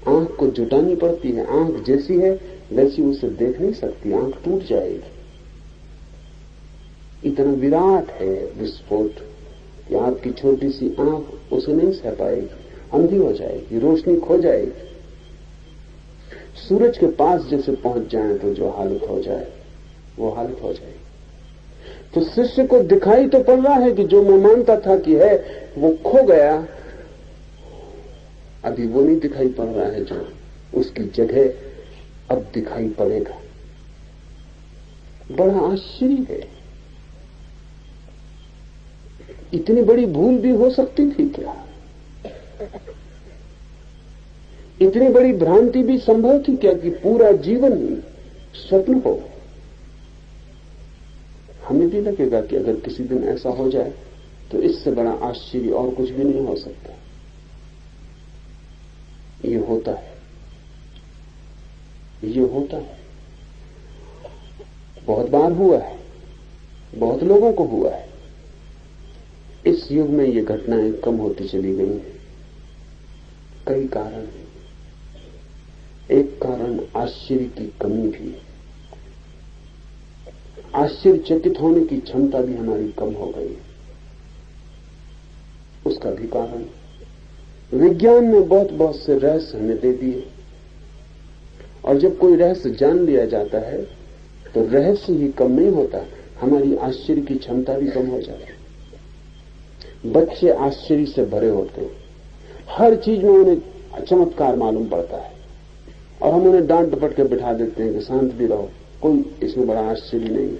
Speaker 1: आंख को जुटानी पड़ती है। आंख जैसी है वैसी उसे देख नहीं सकती, आंख टूट जाएगी। इतना विराट है विस्फोट कि आपकी छोटी सी आंख उसे नहीं सह पाएगी, अंधी हो जाएगी, रोशनी खो जाएगी। सूरज के पास जैसे पहुंच जाए तो जो हालत हो जाए वो हालत हो जाएगी। तो शिष्य को दिखाई तो पड़ रहा है कि जो मैं मानता था कि है वो खो गया, अभी वो नहीं दिखाई पड़ रहा है, जो उसकी जगह अब दिखाई पड़ेगा। बड़ा आश्चर्य है, इतनी बड़ी भूल भी हो सकती थी क्या? इतनी बड़ी भ्रांति भी संभव थी क्या कि पूरा जीवन स्वप्न हो? हमें भी लगेगा कि अगर किसी दिन ऐसा हो जाए तो इससे बड़ा आश्चर्य और कुछ भी नहीं हो सकता। ये होता है, ये होता है, बहुत बार हुआ है, बहुत लोगों को हुआ है। इस युग में ये घटनाएं कम होती चली गई हैं। कई कारण हैं। एक कारण आश्चर्य की कमी भी है। आश्चर्यचकित होने की क्षमता भी हमारी कम हो गई है। उसका भी कारण विज्ञान ने बहुत बहुत से रहस्य हमें दे दिए, और जब कोई रहस्य जान लिया जाता है तो रहस्य ही कम नहीं होता, हमारी आश्चर्य की क्षमता भी कम हो जाती है। बच्चे आश्चर्य से भरे होते हैं, हर चीज में उन्हें चमत्कार मालूम पड़ता है, और हम उन्हें डांट डपट के बिठा देते हैं कि शांत भी रहो, कोई इसमें बड़ा आश्चर्य नहीं है।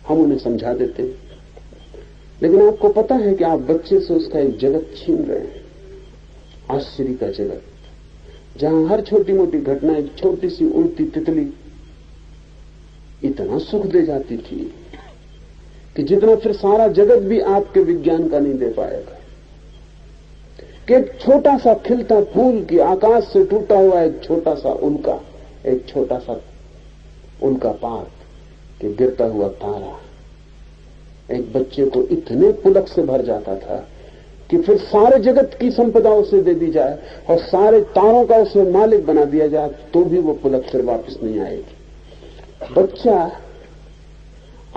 Speaker 1: हम उन्हें समझा देते हैं, लेकिन आपको पता है कि आप बच्चे से उसका एक जगत छीन रहे हैं, आश्चर्य का जगत, जहां हर छोटी मोटी घटना, एक छोटी सी उड़ती तितली इतना सुख दे जाती थी कि जितना फिर सारा जगत भी आपके विज्ञान का नहीं दे पाएगा। कि एक छोटा सा खिलता फूल की आकाश से टूटा हुआ एक छोटा सा उल्का, एक छोटा सा उल्का पात कि गिरता हुआ तारा एक बच्चे को इतने पुलक से भर जाता था कि फिर सारे जगत की संपदा उसे दे दी जाए और सारे तारों का उसे मालिक बना दिया जाए तो भी वो पुलक फिर वापस नहीं आएगी। बच्चा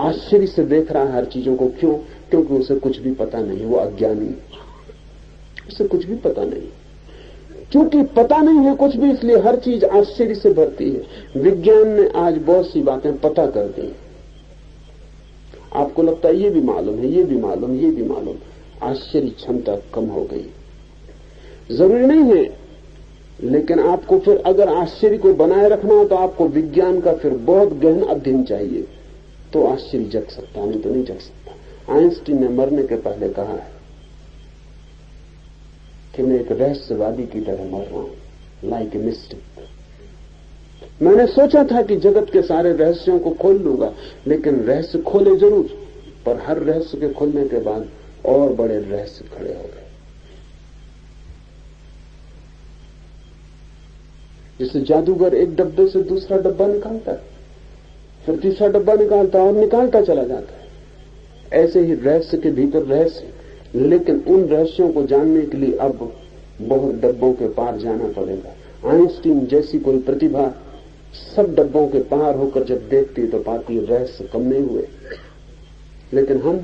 Speaker 1: आश्चर्य से देख रहा है हर चीजों को। क्यों? क्योंकि उसे कुछ भी पता नहीं, वो अज्ञानी, उसे कुछ भी पता नहीं। क्योंकि पता नहीं है कुछ भी, इसलिए हर चीज आश्चर्य से भरती है। विज्ञान ने आज बहुत सी बातें पता कर दी, आपको लगता है ये भी मालूम है, ये भी मालूम, ये भी मालूम। आश्चर्य क्षमता कम हो गई। जरूरी नहीं है, लेकिन आपको फिर अगर आश्चर्य को बनाए रखना हो तो आपको विज्ञान का फिर बहुत गहन अध्ययन चाहिए, तो आश्चर्य जग सकता, नहीं तो नहीं जग सकता। आइंस्टीन ने मरने के पहले कहा है कि मैं एक रहस्यवादी की तरह मर रहा हूं, लाइक ए मिस्टिक। मैंने सोचा था कि जगत के सारे रहस्यों को खोल लूंगा, लेकिन रहस्य खोले जरूर, पर हर रहस्य के खोलने के बाद और बड़े रहस्य खड़े हो गए। जैसे जादूगर एक डब्बे से दूसरा डब्बा निकालता है, फिर तीसरा डब्बा निकालता है और निकालता चला जाता है, ऐसे ही रहस्य के भीतर रहस्य। लेकिन उन रहस्यों को जानने के लिए अब बहुत डब्बों के पार जाना पड़ेगा। आइंस्टीन जैसी कोई प्रतिभा सब डब्बों के पार होकर जब देखती तो पाती रहस्य कम नहीं हुए। लेकिन हम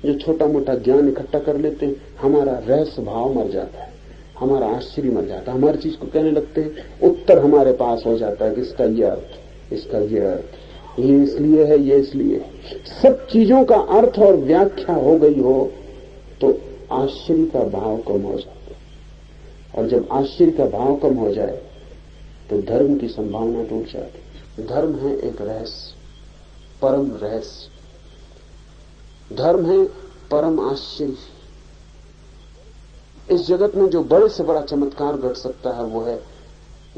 Speaker 1: जो छोटा मोटा ज्ञान इकट्ठा कर लेते हैं, हमारा रहस्य भाव मर जाता है, हमारा आश्चर्य मर जाता है। हमारी चीज को कहने लगते हैं, उत्तर हमारे पास हो जाता है कि इसका ये अर्थ, इसका ये अर्थ, ये इसलिए है, ये इसलिए है। सब चीजों का अर्थ और व्याख्या हो गई हो तो आश्चर्य का भाव कम हो जाता है, और जब आश्चर्य का भाव कम हो जाए तो धर्म की संभावना टूट जाती। धर्म है एक रहस्य, परम रहस्य। धर्म है परम आश्चर्य। इस जगत में जो बड़े से बड़ा चमत्कार घट सकता है वो है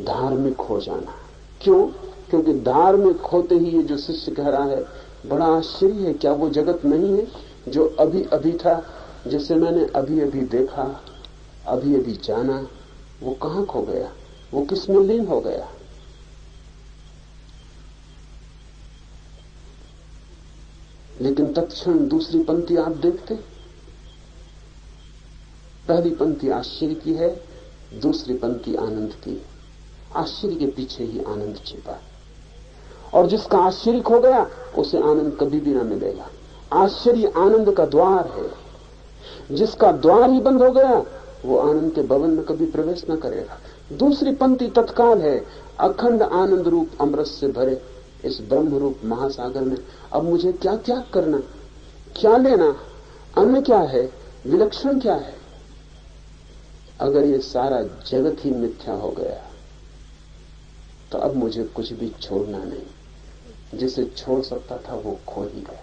Speaker 1: धार्मिक हो जाना। क्यों? क्योंकि धार्मिक होते ही ये जो शिष्य कह रहा है बड़ा आश्चर्य है, क्या वो जगत नहीं है जो अभी अभी था, जिसे मैंने अभी अभी देखा, अभी अभी जाना, वो कहां खो गया, वो किसमें लीन हो गया? लेकिन तत्क्षण दूसरी पंक्ति आप देखते, पहली पंक्ति आश्चर्य की है, दूसरी पंक्ति आनंद की। आश्चर्य के पीछे ही आनंद छिपा है, और जिसका आश्चर्य खो गया उसे आनंद कभी भी ना मिलेगा। आश्चर्य आनंद का द्वार है, जिसका द्वार ही बंद हो गया वो आनंद के भवन में कभी प्रवेश न करेगा। दूसरी पंक्ति तत्काल है, अखंड आनंद रूप अमृत से भरे इस ब्रह्म रूप महासागर में अब मुझे क्या त्याग करना, क्या लेना, अन्य क्या है, विलक्षण क्या है? अगर ये सारा जगत ही मिथ्या हो गया तो अब मुझे कुछ भी छोड़ना नहीं। जिसे छोड़ सकता था वो खो ही गया।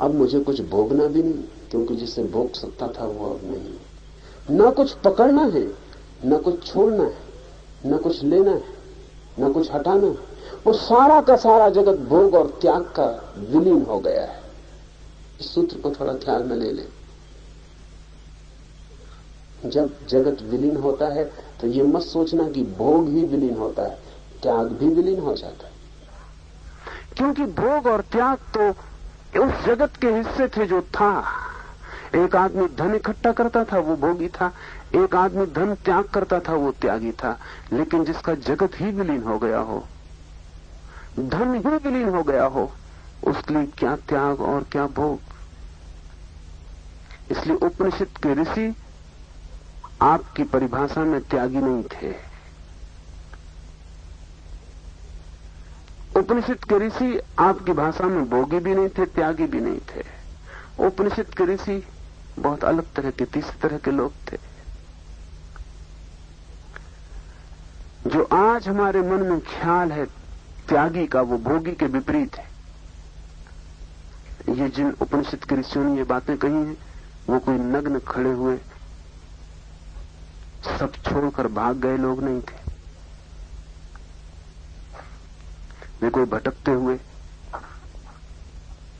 Speaker 1: अब मुझे कुछ भोगना भी नहीं, क्योंकि जिसे भोग सकता था वो अब नहीं। न कुछ पकड़ना है, न कुछ छोड़ना है, न कुछ लेना है, न कुछ हटाना है। वो सारा का सारा जगत भोग और त्याग का विलीन हो गया है। इस सूत्र को थोड़ा ख्याल में ले लें। जब जगत विलीन होता है तो ये मत सोचना कि भोग ही विलीन होता है, त्याग भी विलीन हो जाता है। क्योंकि भोग और त्याग तो उस जगत के हिस्से थे जो था। एक आदमी धन इकट्ठा करता था, वो भोगी था। एक आदमी धन त्याग करता था, वो त्यागी था। लेकिन जिसका जगत ही विलीन हो गया हो, धन ही विलीन हो गया हो, उसके लिए क्या त्याग और क्या भोग। इसलिए उपनिषद के ऋषि आपकी परिभाषा में त्यागी नहीं थे। उपनिषद के ऋषि आपकी भाषा में भोगी भी नहीं थे, त्यागी भी नहीं थे। उपनिषद के ऋषि बहुत अलग तरह के, तीसरे तरह के लोग थे। जो आज हमारे मन में ख्याल है त्यागी का, वो भोगी के विपरीत है। ये जिन उपनिषद के ऋषियों ने ये बातें कही हैं, वो कोई नग्न खड़े हुए सब छोड़कर भाग गए लोग नहीं थे। वे कोई भटकते हुए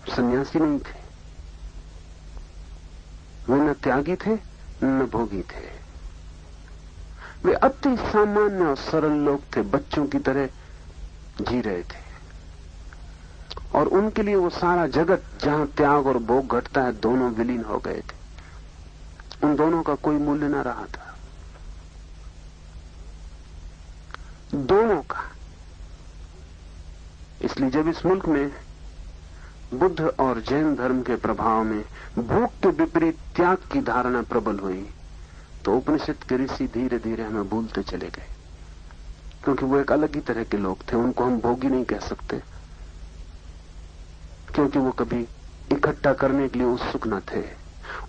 Speaker 1: सन्यासी नहीं थे। वे न त्यागी थे न भोगी थे। वे अति सामान्य और सरल लोग थे, बच्चों की तरह जी रहे थे। और उनके लिए वो सारा जगत जहां त्याग और भोग घटता है, दोनों विलीन हो गए थे। उन दोनों का कोई मूल्य न रहा था, दोनों का। इसलिए जब इस मुल्क में बुद्ध और जैन धर्म के प्रभाव में भोग के विपरीत त्याग की धारणा प्रबल हुई, तो उपनिषद के ऋषि धीरे धीरे हमें भूलते चले गए। क्योंकि वो एक अलग ही तरह के लोग थे। उनको हम भोगी नहीं कह सकते, क्योंकि वो कभी इकट्ठा करने के लिए उत्सुक न थे।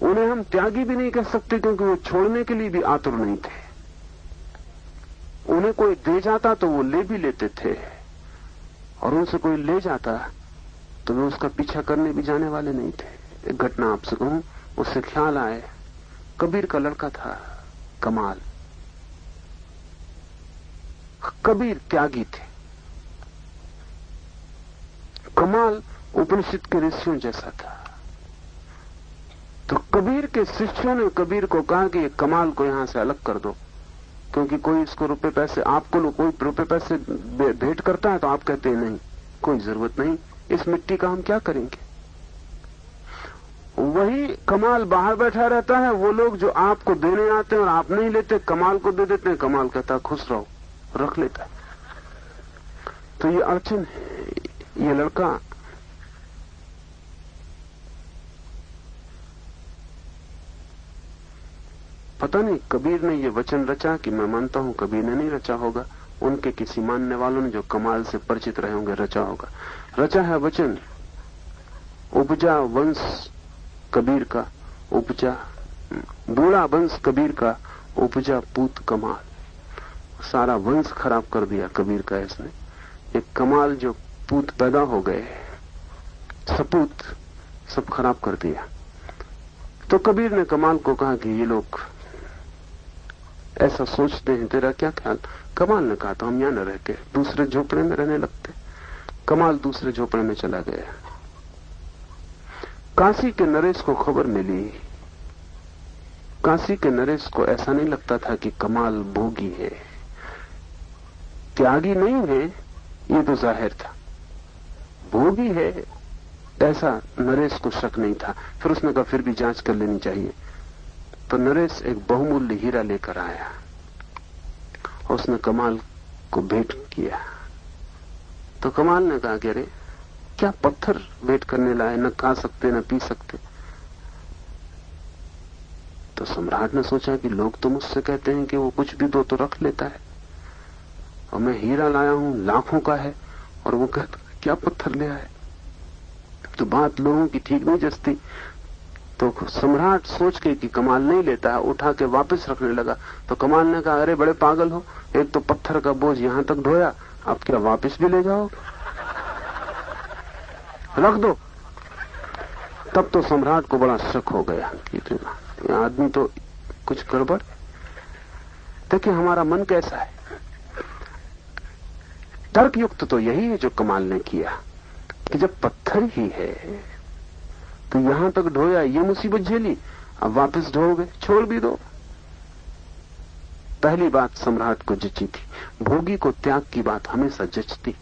Speaker 1: उन्हें हम त्यागी भी नहीं कह सकते, क्योंकि वो छोड़ने के लिए भी आतुर नहीं थे। उन्हें कोई दे जाता तो वो ले भी लेते थे, और उनसे कोई ले जाता तो वे उसका पीछा करने भी जाने वाले नहीं थे। एक घटना आपसे कहूं, उससे ख्याल आए, कबीर का लड़का था कमाल। कबीर त्यागी थे, कमाल उपनिषद के ऋषियों जैसा था। तो कबीर के शिष्यों ने कबीर को कहा कि ये कमाल को यहां से अलग कर दो, क्योंकि कोई इसको रुपए पैसे, आपको कोई रुपए पैसे भेंट करता है तो आप कहते हैं नहीं, कोई जरूरत नहीं, इस मिट्टी का हम क्या करेंगे। वही कमाल बाहर बैठा रहता है, वो लोग जो आपको देने आते हैं और आप नहीं लेते, कमाल को दे देते हैं। कमाल कहता खुश रहो, रख लेता है। तो ये अड़चन है। ये लड़का पता नहीं कबीर ने ये वचन रचा कि मैं मानता हूं कबीर ने नहीं रचा होगा, उनके किसी मानने वालों ने जो कमाल से परिचित रहे होंगे रचा होगा। रचा है वचन, उपजा वंश कबीर का, उपजा बूढ़ा वंश कबीर का, उपजा पूत कमाल। सारा वंश खराब कर दिया कबीर का इसने। एक कमाल जो पूत पैदा हो गए, सपूत सब खराब कर दिया। तो कबीर ने कमाल को कहा कि ये लोग ऐसा सोचते हैं, तेरा क्या ख्याल। कमाल ने कहा तो हम यहां न रह के दूसरे झोपड़े में रहने लगते। कमाल दूसरे झोपड़े में चला गया। काशी के नरेश को खबर मिली। काशी के नरेश को ऐसा नहीं लगता था कि कमाल भोगी है, त्यागी नहीं है, ये तो जाहिर था। भोगी है ऐसा नरेश को शक नहीं था। फिर उसने कहा फिर भी जांच कर लेनी चाहिए। तो नरेश एक बहुमूल्य हीरा लेकर आया और उसने कमाल को भेंट किया। तो कमाल ने कहा कि अरे क्या पत्थर भेंट करने लाए, न खा सकते न पी सकते। तो सम्राट ने सोचा कि लोग तो मुझसे कहते हैं कि वो कुछ भी दो तो रख लेता है, और मैं हीरा लाया हूं लाखों का है और वो कहता क्या पत्थर ले आए। तो बात लोगों की ठीक नहीं जचती। तो सम्राट सोच के कि कमाल नहीं लेता है, उठा के वापस रखने लगा। तो कमाल ने कहा अरे बड़े पागल हो, एक तो पत्थर का बोझ यहां तक ढोया, अब क्या वापस भी ले जाओ, रख दो। तब तो सम्राट को बड़ा शक हो गया कि आदमी तो कुछ गड़बड़। देखिए हमारा मन कैसा है। तर्कयुक्त तो यही है जो कमाल ने किया कि जब पत्थर ही है तो यहां तक ढोया, ये मुसीबत झेली, अब वापस ढोगे, छोड़ भी दो। पहली बात सम्राट को जची थी। भोगी को त्याग की बात हमेशा जचती।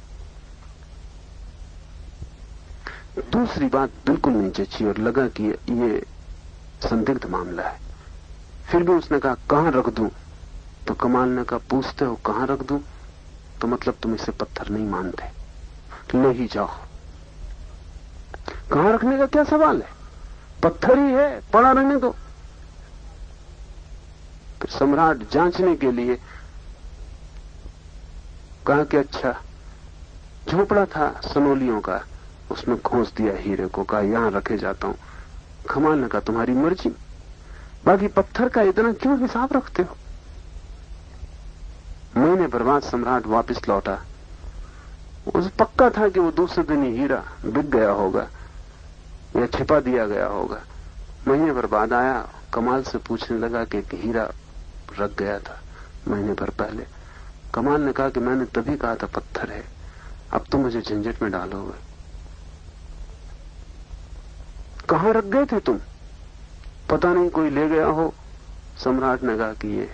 Speaker 1: दूसरी बात बिल्कुल नहीं जची और लगा कि ये संदिग्ध मामला है। फिर भी उसने कहा कहां रख दूं? तो कमाल ने कहा पूछते हो कहां रख दूं तो मतलब तुम इसे पत्थर नहीं मानते, ले ही जाओ। कहां रखने का क्या सवाल है, पत्थर ही है, पड़ा रहने दो। फिर सम्राट जांचने के लिए कहा कि अच्छा, झोपड़ा था सनोलियों का, उसमें खोस दिया हीरे को, कहा यहां रखे जाता हूं। कमाल ने कहा तुम्हारी मर्जी, बाकी पत्थर का इतना क्यों हिसाब रखते हो? महीने भर बाद सम्राट वापस लौटा। उसे पक्का था कि वो दूसरे दिन ही हीरा बिक गया होगा या छिपा दिया गया होगा। महीने भर बाद आया, कमाल से पूछने लगा कि हीरा रख गया था महीने भर पहले। कमाल ने कहा कि मैंने तभी कहा था पत्थर है, अब तो मुझे झंझट में डालोगे। कहां रख गए थे तुम? पता नहीं, कोई ले गया हो। सम्राट ने कहा कि ये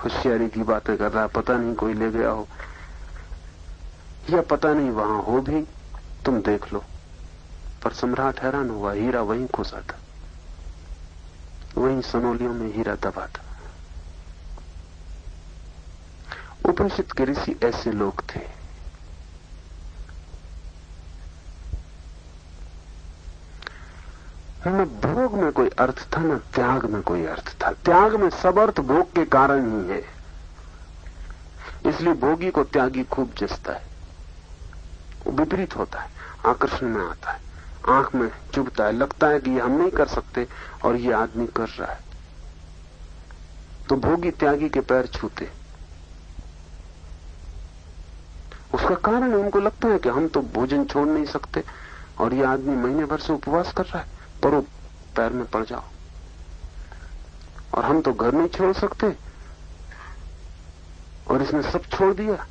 Speaker 1: होशियारी की बातें कर रहा है, पता नहीं कोई ले गया हो, या पता नहीं वहां हो भी, तुम देख लो। पर सम्राट हैरान हुआ, हीरा वहीं खोसा था, वहीं सनोलियों में हीरा दबा था। उपनिषद के ऋषि ऐसे लोग थे। न भोग में कोई अर्थ था, न त्याग में कोई अर्थ था। त्याग में सब अर्थ भोग के कारण ही है, इसलिए भोगी को त्यागी खूब जचता है। वो विपरीत होता है, आकर्षण में आता है, आंख में चुभता है, लगता है कि ये हम नहीं कर सकते और ये आदमी कर रहा है। तो भोगी त्यागी के पैर छूते। उसका कारण उनको लगता है कि हम तो भोजन छोड़ नहीं सकते और ये आदमी महीने भर से उपवास कर रहा है, परो पैर में पड़ जाओ। और हम तो घर नहीं छोड़ सकते और इसने सब छोड़ दिया।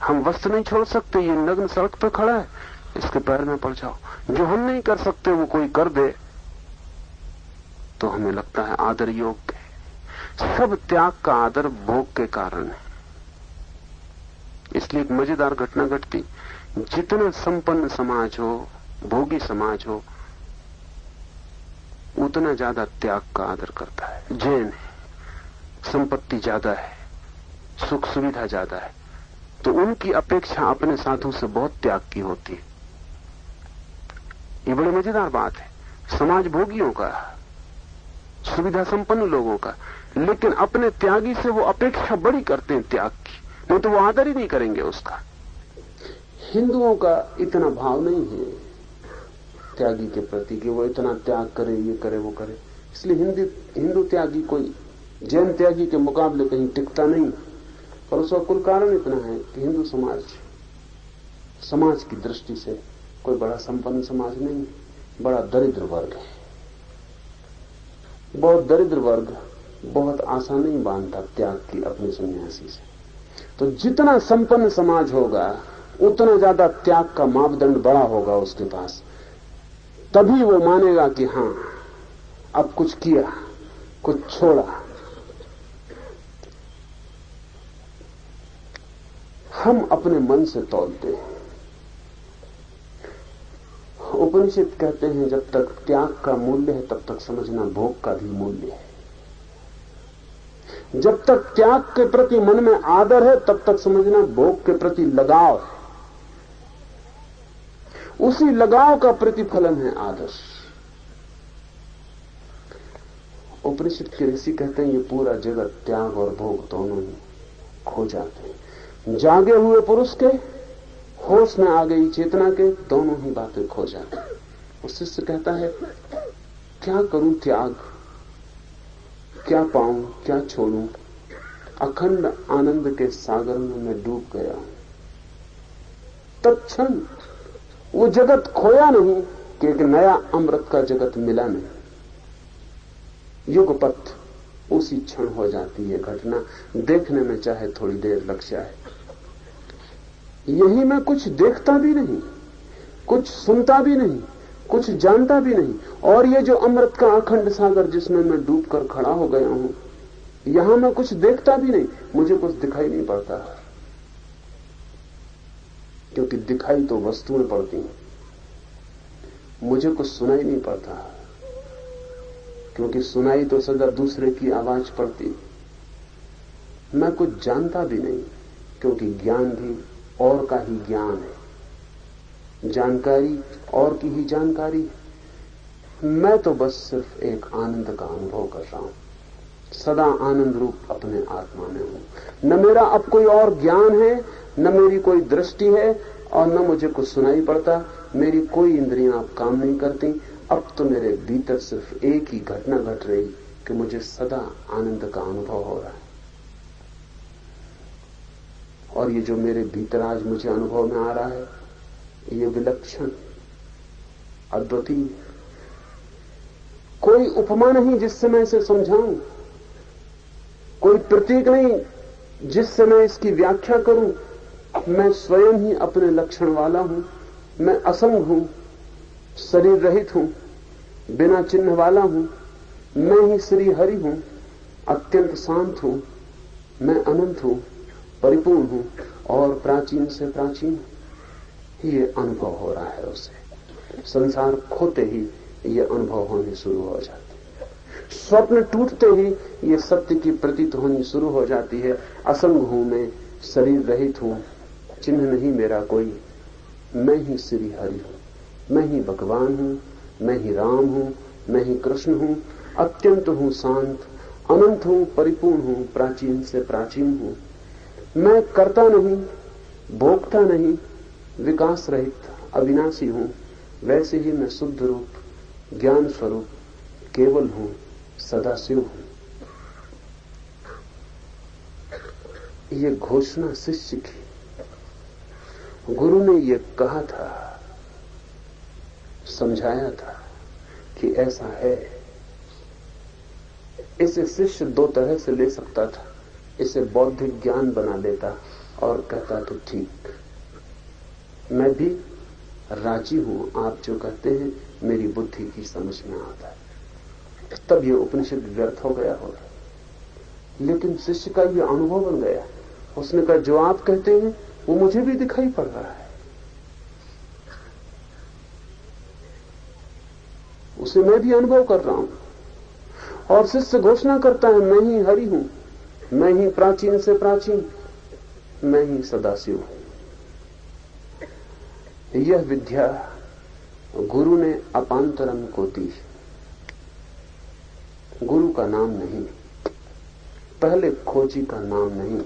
Speaker 1: हम वस्त्र नहीं छोड़ सकते, ये नग्न सड़क पर खड़ा है, इसके पैर में पड़ जाओ। जो हम नहीं कर सकते वो कोई कर दे तो हमें लगता है आदर योग्य है। सब त्याग का आदर भोग के कारण है। इसलिए एक मजेदार घटना घटती, जितना संपन्न समाज हो, भोगी समाज हो, उतना ज्यादा त्याग का आदर करता है। जैन है, संपत्ति ज्यादा है, सुख सुविधा ज्यादा है, तो उनकी अपेक्षा अपने साधु से बहुत त्याग की होती है। ये बड़ी मजेदार बात है। समाज भोगियों का, सुविधा संपन्न लोगों का, लेकिन अपने त्यागी से वो अपेक्षा बड़ी करते हैं त्याग की, नहीं तो वो आदर ही नहीं करेंगे उसका। हिंदुओं का इतना भाव नहीं है त्यागी के प्रति कि वो इतना त्याग करे, ये करे, वो करे। इसलिए हिंदू त्यागी कोई जैन त्यागी के मुकाबले कहीं टिकता नहीं। और उसका कुल कारण इतना है कि हिंदू समाज की दृष्टि से कोई बड़ा संपन्न समाज नहीं, बड़ा दरिद्र वर्ग है। बहुत दरिद्र वर्ग बहुत आशा नहीं बांधता त्याग की अपने सन्यासी से। तो जितना संपन्न समाज होगा उतना ज्यादा त्याग का मापदंड बड़ा होगा उसके पास। तभी वो मानेगा कि हां, अब कुछ किया, कुछ छोड़ा। हम अपने मन से तौलते हैं। उपनिषद कहते हैं जब तक त्याग का मूल्य है तब तक समझना भोग का भी मूल्य है। जब तक त्याग के प्रति मन में आदर है तब तक समझना भोग के प्रति लगाव है। उसी लगाव का प्रतिफलन है आदर। उपनिषद के ऋषि कहते हैं ये पूरा जगत त्याग और भोग दोनों ही खो जाते हैं। जागे हुए पुरुष के, होश में आ गई चेतना के, दोनों ही बातें खो जाती हैं। उस शिष्य कहता है क्या करूं त्याग, क्या पाऊं, क्या छोड़ूं? अखंड आनंद के सागर में मैं डूब गया हूं। तत्क्षण वो जगत खोया नहीं कि एक नया अमृत का जगत मिला नहीं। युगपथ उसी क्षण हो जाती है घटना। देखने में चाहे थोड़ी देर लग जाए। यही मैं कुछ देखता भी नहीं, कुछ सुनता भी नहीं, कुछ जानता भी नहीं, और ये जो अमृत का अखंड सागर जिसमें मैं डूबकर खड़ा हो गया हूं, यहां मैं कुछ देखता भी नहीं, मुझे कुछ दिखाई नहीं पड़ता, क्योंकि दिखाई तो वस्तुएं पड़ती हैं, मुझे कुछ सुनाई नहीं पड़ता। क्योंकि सुनाई तो सदा दूसरे की आवाज पड़ती। मैं कुछ जानता भी नहीं, क्योंकि ज्ञान भी और का ही ज्ञान है, जानकारी और की ही जानकारी है। मैं तो बस सिर्फ एक आनंद का अनुभव कर रहा हूं, सदा आनंद रूप अपने आत्मा में हूं। न मेरा अब कोई और ज्ञान है, न मेरी कोई दृष्टि है, और न मुझे कुछ सुनाई पड़ता। मेरी कोई इंद्रियां अब काम नहीं करती। अब तो मेरे भीतर सिर्फ एक ही घटना घट रही कि मुझे सदा आनंद का अनुभव हो रहा है। और ये जो मेरे भीतर आज मुझे अनुभव में आ रहा है, ये विलक्षण, अद्वितीय, कोई उपमा नहीं जिससे मैं इसे समझाऊं, कोई प्रतीक नहीं जिससे मैं इसकी व्याख्या करूं। मैं स्वयं ही अपने लक्षण वाला हूं। मैं असंग हूं, शरीर रहित हूं, बिना चिन्ह वाला हूं। मैं ही श्री हरि हूं, अत्यंत शांत हूं। मैं अनंत हूं, परिपूर्ण हूं और प्राचीन से प्राचीन। ये अनुभव हो रहा है उसे। संसार खोते ही ये अनुभव होने शुरू हो जाते, स्वप्न टूटते ही ये सत्य की प्रतीत होनी शुरू हो जाती है। असंग हूं मैं, शरीर रहित हूं, चिन्ह नहीं मेरा कोई। मैं ही श्री हरि हूं, मैं ही भगवान हूं, मैं ही राम हूं, मैं ही कृष्ण हूं। अत्यंत हूं शांत, अनंत हूं, परिपूर्ण हूं, प्राचीन से प्राचीन हूं। मैं करता नहीं, भोगता नहीं, विकास रहित, अविनाशी हूं। वैसे ही मैं शुद्ध रूप, ज्ञान स्वरूप, केवल हूं, सदाशिव हूं। ये घोषणा शिष्य की। गुरु ने ये कहा था, समझाया था कि ऐसा है। इसे शिष्य दो तरह से ले सकता था। इसे बौद्धिक ज्ञान बना लेता और कहता तो ठीक, मैं भी राजी हूं, आप जो कहते हैं मेरी बुद्धि की समझ में आता है। तब ये उपनिषद व्यर्थ हो गया होगा। लेकिन शिष्य का ये अनुभव बन गया। उसने कहा जो आप कहते हैं वो मुझे भी दिखाई पड़ रहा है, उसे मैं भी अनुभव कर रहा हूं। और शिष्य घोषणा करता है, मैं ही हरि हूं, मैं ही प्राचीन से प्राचीन, मैं ही सदाशिव हूं। यह विद्या गुरु ने अपांतरम को दी। गुरु का नाम नहीं, पहले खोजी का नाम नहीं।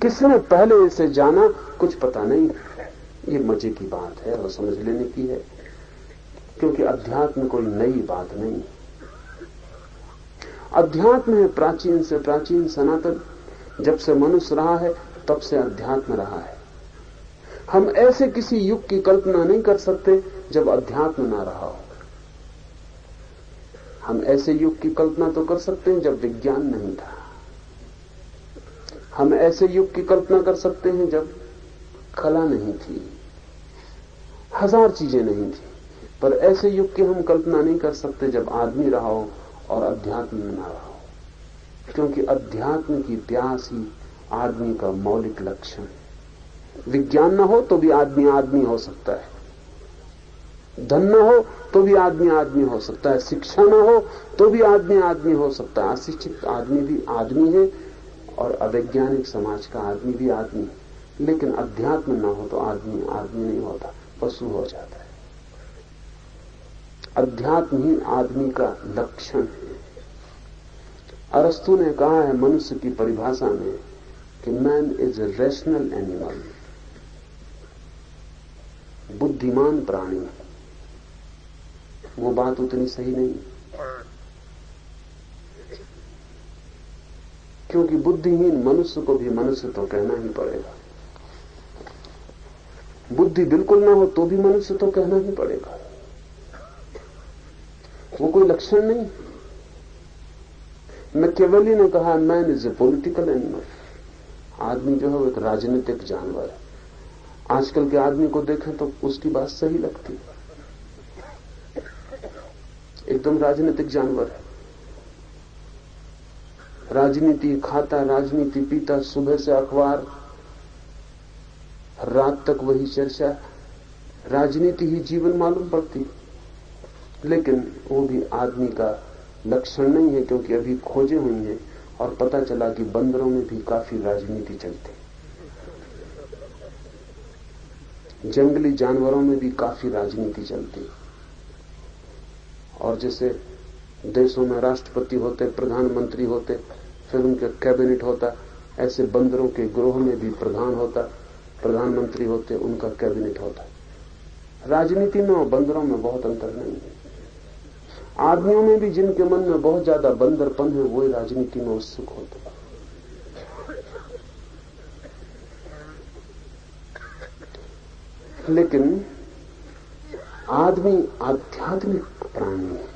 Speaker 1: किसने पहले इसे जाना कुछ पता नहीं। ये मजे की बात है और समझ लेने की है, क्योंकि अध्यात्म कोई नई बात नहीं। अध्यात्म है प्राचीन से प्राचीन, सनातन। जब से मनुष्य रहा है तब से अध्यात्म रहा है। हम ऐसे किसी युग की कल्पना नहीं कर सकते जब अध्यात्म ना रहा हो। हम ऐसे युग की कल्पना तो कर सकते हैं जब विज्ञान नहीं था। हम ऐसे युग की कल्पना कर सकते हैं जब कला नहीं थी, हजार चीजें नहीं थी। पर ऐसे युग की हम कल्पना नहीं कर सकते जब आदमी रहा हो और अध्यात्म में ना रहा हो, क्योंकि अध्यात्म की प्यास ही आदमी का मौलिक लक्षण है। विज्ञान न हो तो भी आदमी आदमी हो सकता है, धन न हो तो भी आदमी आदमी हो सकता है, शिक्षा न हो तो भी आदमी आदमी हो सकता है। अशिक्षित आदमी भी आदमी है और अवैज्ञानिक समाज का आदमी भी आदमी है। लेकिन अध्यात्म न हो तो आदमी आदमी नहीं होता, पशु हो जाता है। अध्यात्म ही आदमी का लक्षण है। अरस्तु ने कहा है मनुष्य की परिभाषा में कि man is a rational animal, बुद्धिमान प्राणी। वो बात उतनी सही नहीं, क्योंकि बुद्धिहीन मनुष्य को भी मनुष्य तो कहना ही पड़ेगा। बुद्धि बिल्कुल ना हो तो भी मनुष्य तो कहना ही पड़ेगा। वो कोई लक्षण नहीं। मैकियावेली ने कहा man is a political animal. आदमी जो है वो एक राजनीतिक जानवर है। आजकल के आदमी को देखें तो उसकी बात सही लगती है, एकदम राजनीतिक जानवर है। राजनीति खाता, राजनीति पीता, सुबह से अखबार, रात तक वही चर्चा, राजनीति ही जीवन मालूम पड़ती। लेकिन वो भी आदमी का लक्षण नहीं है, क्योंकि अभी खोजे हुई हैं और पता चला कि बंदरों में भी काफी राजनीति चलती, जंगली जानवरों में भी काफी राजनीति चलती। और जैसे देशों में राष्ट्रपति होते, प्रधानमंत्री होते, फिर उनका कैबिनेट होता, ऐसे बंदरों के ग्रोह में भी प्रधान होता, प्रधानमंत्री होते, उनका कैबिनेट होता। राजनीति में और बंदरों में बहुत अंतर नहीं है। आदमियों में भी जिनके मन में बहुत ज्यादा बंदरपन है, वही राजनीति में उत्सुक होते। लेकिन आदमी आध्यात्मिक प्राणी है,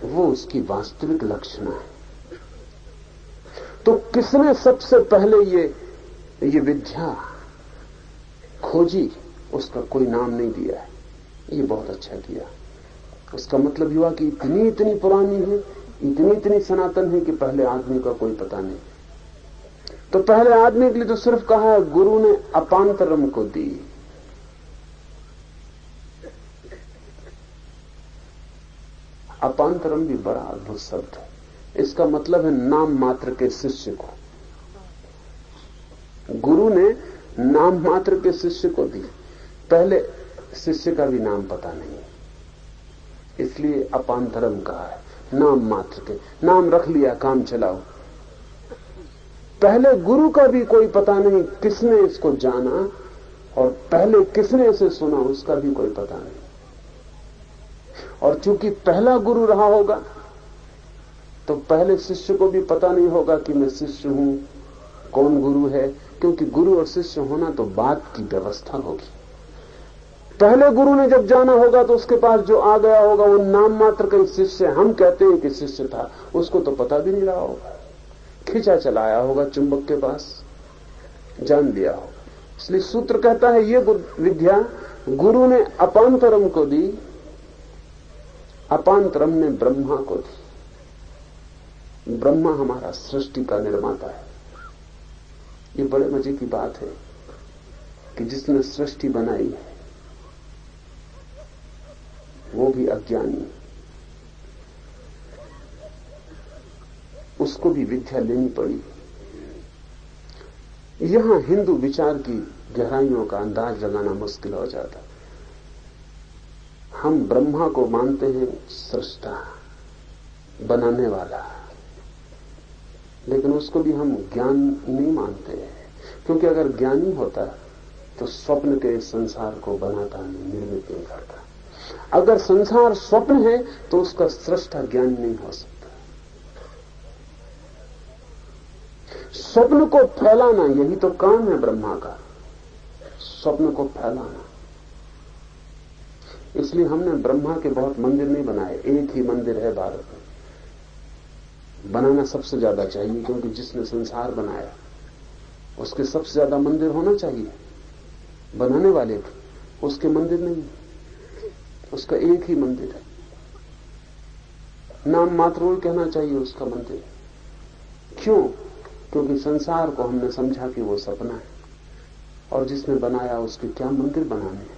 Speaker 1: वो उसकी वास्तविक लक्षण है। तो किसने सबसे पहले ये विद्या खोजी, उसका कोई नाम नहीं दिया है। ये बहुत अच्छा किया। उसका मतलब हुआ कि इतनी पुरानी है, इतनी सनातन है कि पहले आदमी का कोई पता नहीं। तो पहले आदमी के लिए तो सिर्फ कहा है, गुरु ने अपांतरम को दी। अपांतरम भी बड़ा अद्भुत शब्द है। इसका मतलब है नाम मात्र के शिष्य को। गुरु ने नाम मात्र के शिष्य को दी। पहले शिष्य का भी नाम पता नहीं, इसलिए अपांतरम कहा है। नाम मात्र के, नाम रख लिया, काम चलाओ। पहले गुरु का भी कोई पता नहीं, किसने इसको जाना, और पहले किसने इसे सुना, उसका भी कोई पता नहीं। और चूंकि पहला गुरु रहा होगा, तो पहले शिष्य को भी पता नहीं होगा कि मैं शिष्य हूं, कौन गुरु है, क्योंकि गुरु और शिष्य होना तो बात की व्यवस्था होगी। पहले गुरु ने जब जाना होगा, तो उसके पास जो आ गया होगा वो नाम मात्र का शिष्य, हम कहते हैं कि शिष्य था, उसको तो पता भी नहीं रहा होगा। खिंचा चलाया होगा चुंबक के पास, जान लिया होगा। इसलिए सूत्र कहता है, ये विद्या गुरु ने अपांतरम को दी, अपांतरम ने ब्रह्मा को दी। ब्रह्मा हमारा सृष्टि का निर्माता है। ये बड़े मजे की बात है कि जिसने सृष्टि बनाई है वो भी अज्ञानी, उसको भी विद्या लेनी पड़ी। यहां हिंदू विचार की गहराइयों का अंदाज लगाना मुश्किल हो जाता। हम ब्रह्मा को मानते हैं सृष्टा, बनाने वाला, लेकिन उसको भी हम ज्ञान नहीं मानते हैं, क्योंकि अगर ज्ञानी होता तो स्वप्न के संसार को बनाता नहीं, निर्मित नहीं करता। अगर संसार स्वप्न है तो उसका सृष्टा ज्ञान नहीं हो सकता। स्वप्न को फैलाना, यही तो काम है ब्रह्मा का, स्वप्न को फैलाना। इसलिए हमने ब्रह्मा के बहुत मंदिर नहीं बनाए, एक ही मंदिर है भारत में। बनाना सबसे ज्यादा चाहिए, क्योंकि जिसने संसार बनाया उसके सबसे ज्यादा मंदिर होना चाहिए। बनाने वाले के उसके मंदिर नहीं, उसका एक ही मंदिर है। नाम मात्र वो कहना चाहिए उसका मंदिर। क्यों? क्योंकि संसार को हमने समझा कि वो सपना है, और जिसने बनाया उसके क्या मंदिर बनाने हैं।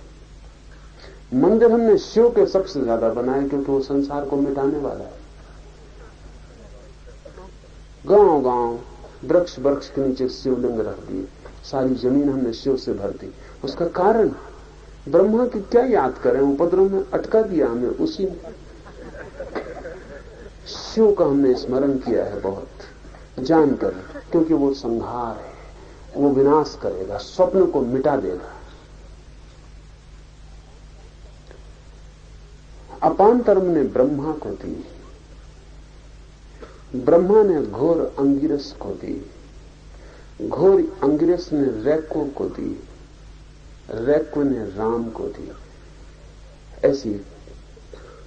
Speaker 1: मंदिर हमने शिव के सबसे ज्यादा बनाए, क्योंकि वो संसार को मिटाने वाला है। गांव गांव वृक्ष के नीचे शिवलिंग रख दिए, सारी जमीन हमने शिव से भर दी। उसका कारण ब्रह्मा की क्या याद करें, उपद्रव में अटका दिया हमें उसी में। शिव का हमने स्मरण किया है बहुत जानकर, क्योंकि वो संहार है, वो विनाश करेगा, स्वप्न को मिटा देगा। अपांतरम ने ब्रह्मा को दी, ब्रह्मा ने घोर अंगिरस को दी, घोर अंगिरस ने रैको को दी, रैको ने राम को दी। ऐसी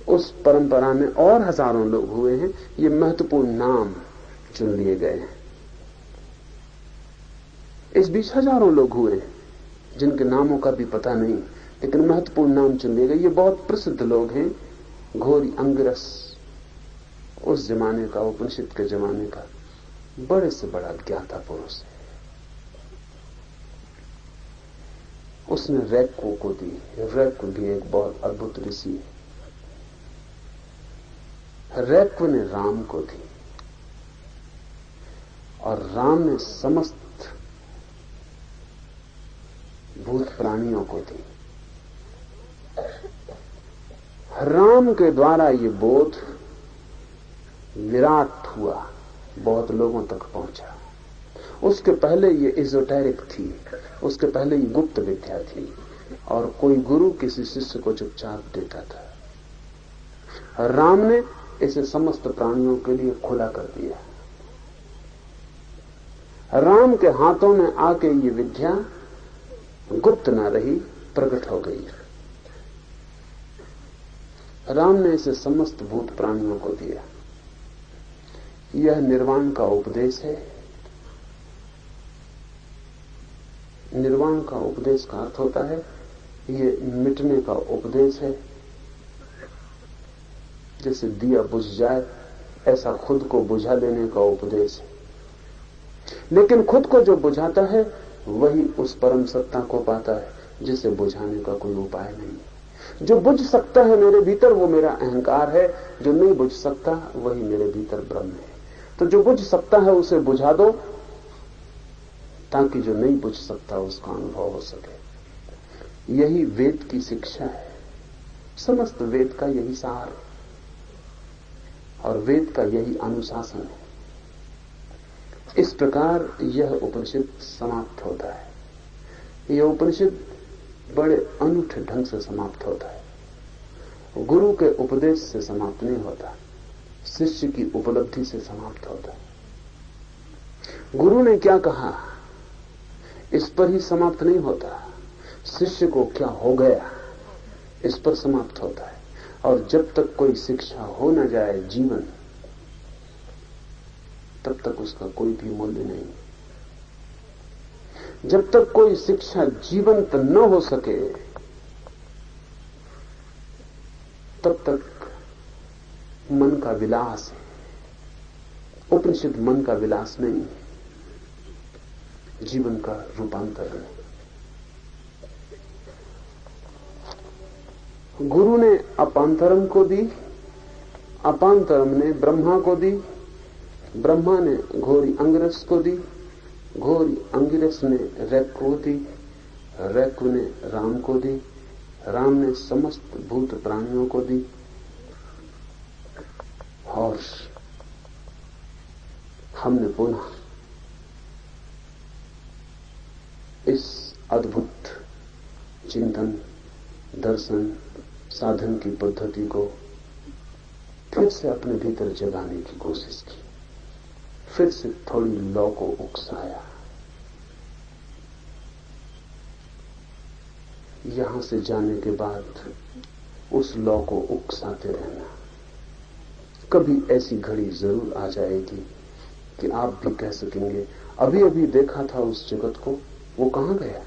Speaker 1: उस परंपरा में और हजारों लोग हुए हैं। ये महत्वपूर्ण नाम चुन लिए गए हैं। इस बीच हजारों लोग हुए हैं जिनके नामों का भी पता नहीं, लेकिन महत्वपूर्ण नाम चुन लिए गए। ये बहुत प्रसिद्ध लोग हैं। घोरी अंगिरस उस जमाने का, उपनिषद के जमाने का बड़े से बड़ा ज्ञाता पुरुष है। उसने रैक्व को दी। रैक्व भी एक बहुत अद्भुत ऋषि है। रैक्व ने राम को दी और राम ने समस्त भूत प्राणियों को दी। राम के द्वारा ये बोध विराट हुआ, बहुत लोगों तक पहुंचा। उसके पहले ये इजोटेरिक थी, उसके पहले ये गुप्त विद्या थी और कोई गुरु किसी शिष्य को चुपचाप देता था। राम ने इसे समस्त प्राणियों के लिए खुला कर दिया। राम के हाथों में आके ये विद्या गुप्त न रही, प्रकट हो गई। राम ने इसे समस्त भूत प्राणियों को दिया। यह निर्वाण का उपदेश है। निर्वाण का उपदेश का अर्थ होता है ये मिटने का उपदेश है। जैसे दिया बुझ जाए ऐसा खुद को बुझा लेने का उपदेश है। लेकिन खुद को जो बुझाता है वही उस परम सत्ता को पाता है जिसे बुझाने का कोई उपाय नहीं। जो बुझ सकता है मेरे भीतर वो मेरा अहंकार है, जो नहीं बुझ सकता वही मेरे भीतर ब्रह्म है। तो जो बुझ सकता है उसे बुझा दो ताकि जो नहीं बुझ सकता उसका अनुभव हो सके। यही वेद की शिक्षा है। समस्त वेद का यही सार और वेद का यही अनुशासन है। इस प्रकार यह उपनिषद समाप्त होता है। यह उपनिषद बड़े अनूठे ढंग से समाप्त होता है। गुरु के उपदेश से समाप्त नहीं होता, शिष्य की उपलब्धि से समाप्त होता है। गुरु ने क्या कहा इस पर ही समाप्त नहीं होता, शिष्य को क्या हो गया इस पर समाप्त होता है। और जब तक कोई शिक्षा हो न जाए जीवन, तब तक उसका कोई भी मूल्य नहीं। जब तक कोई शिक्षा जीवंत न हो सके तब तक मन का विलास है। उपनिषद मन का विलास नहीं है, जीवन का रूपांतरण है। गुरु ने अपांतरम को दी, अपांतरम ने ब्रह्मा को दी, ब्रह्मा ने घोरी अंगिरस को दी, घोरी अंगिरस ने रैक्व को दी, रैक्व ने राम को दी, राम ने समस्त भूत प्राणियों को दी। और हमने पुनः इस अद्भुत चिंतन, दर्शन, साधन की पद्धति को फिर से अपने भीतर जगाने की कोशिश की, फिर से थोड़ी लौ को उकसाया। यहां से जाने के बाद उस लौ को उकसाते रहना। कभी ऐसी घड़ी जरूर आ जाएगी कि आप भी कह सकेंगे अभी अभी देखा था उस जगत को, वो कहां गया?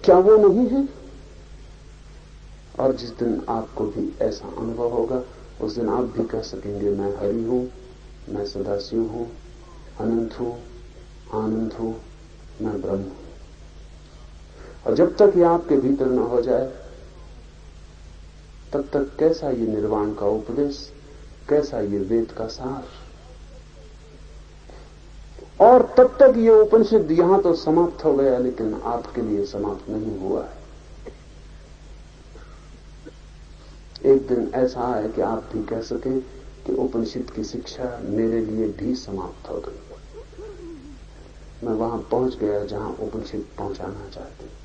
Speaker 1: क्या वो नहीं है? और जिस दिन आपको भी ऐसा अनुभव होगा उस दिन आप भी कह सकेंगे मैं हरि हूं, मैं सदाशिव हूं, अनंत हूं, आनंद हूं, मैं ब्रह्म हूं। और जब तक ये आपके भीतर न हो जाए तब तक कैसा ये निर्वाण का उपदेश, कैसा ये वेद का सार। और तब तक ये उपनिषद यहां तो समाप्त हो गया लेकिन आपके लिए समाप्त नहीं हुआ है। एक दिन ऐसा है कि आप भी कह सकें कि उपनिषद की शिक्षा मेरे लिए भी समाप्त हो गई। मैं वहां पहुंच गया जहां उपनिषद पहुंचाना चाहते।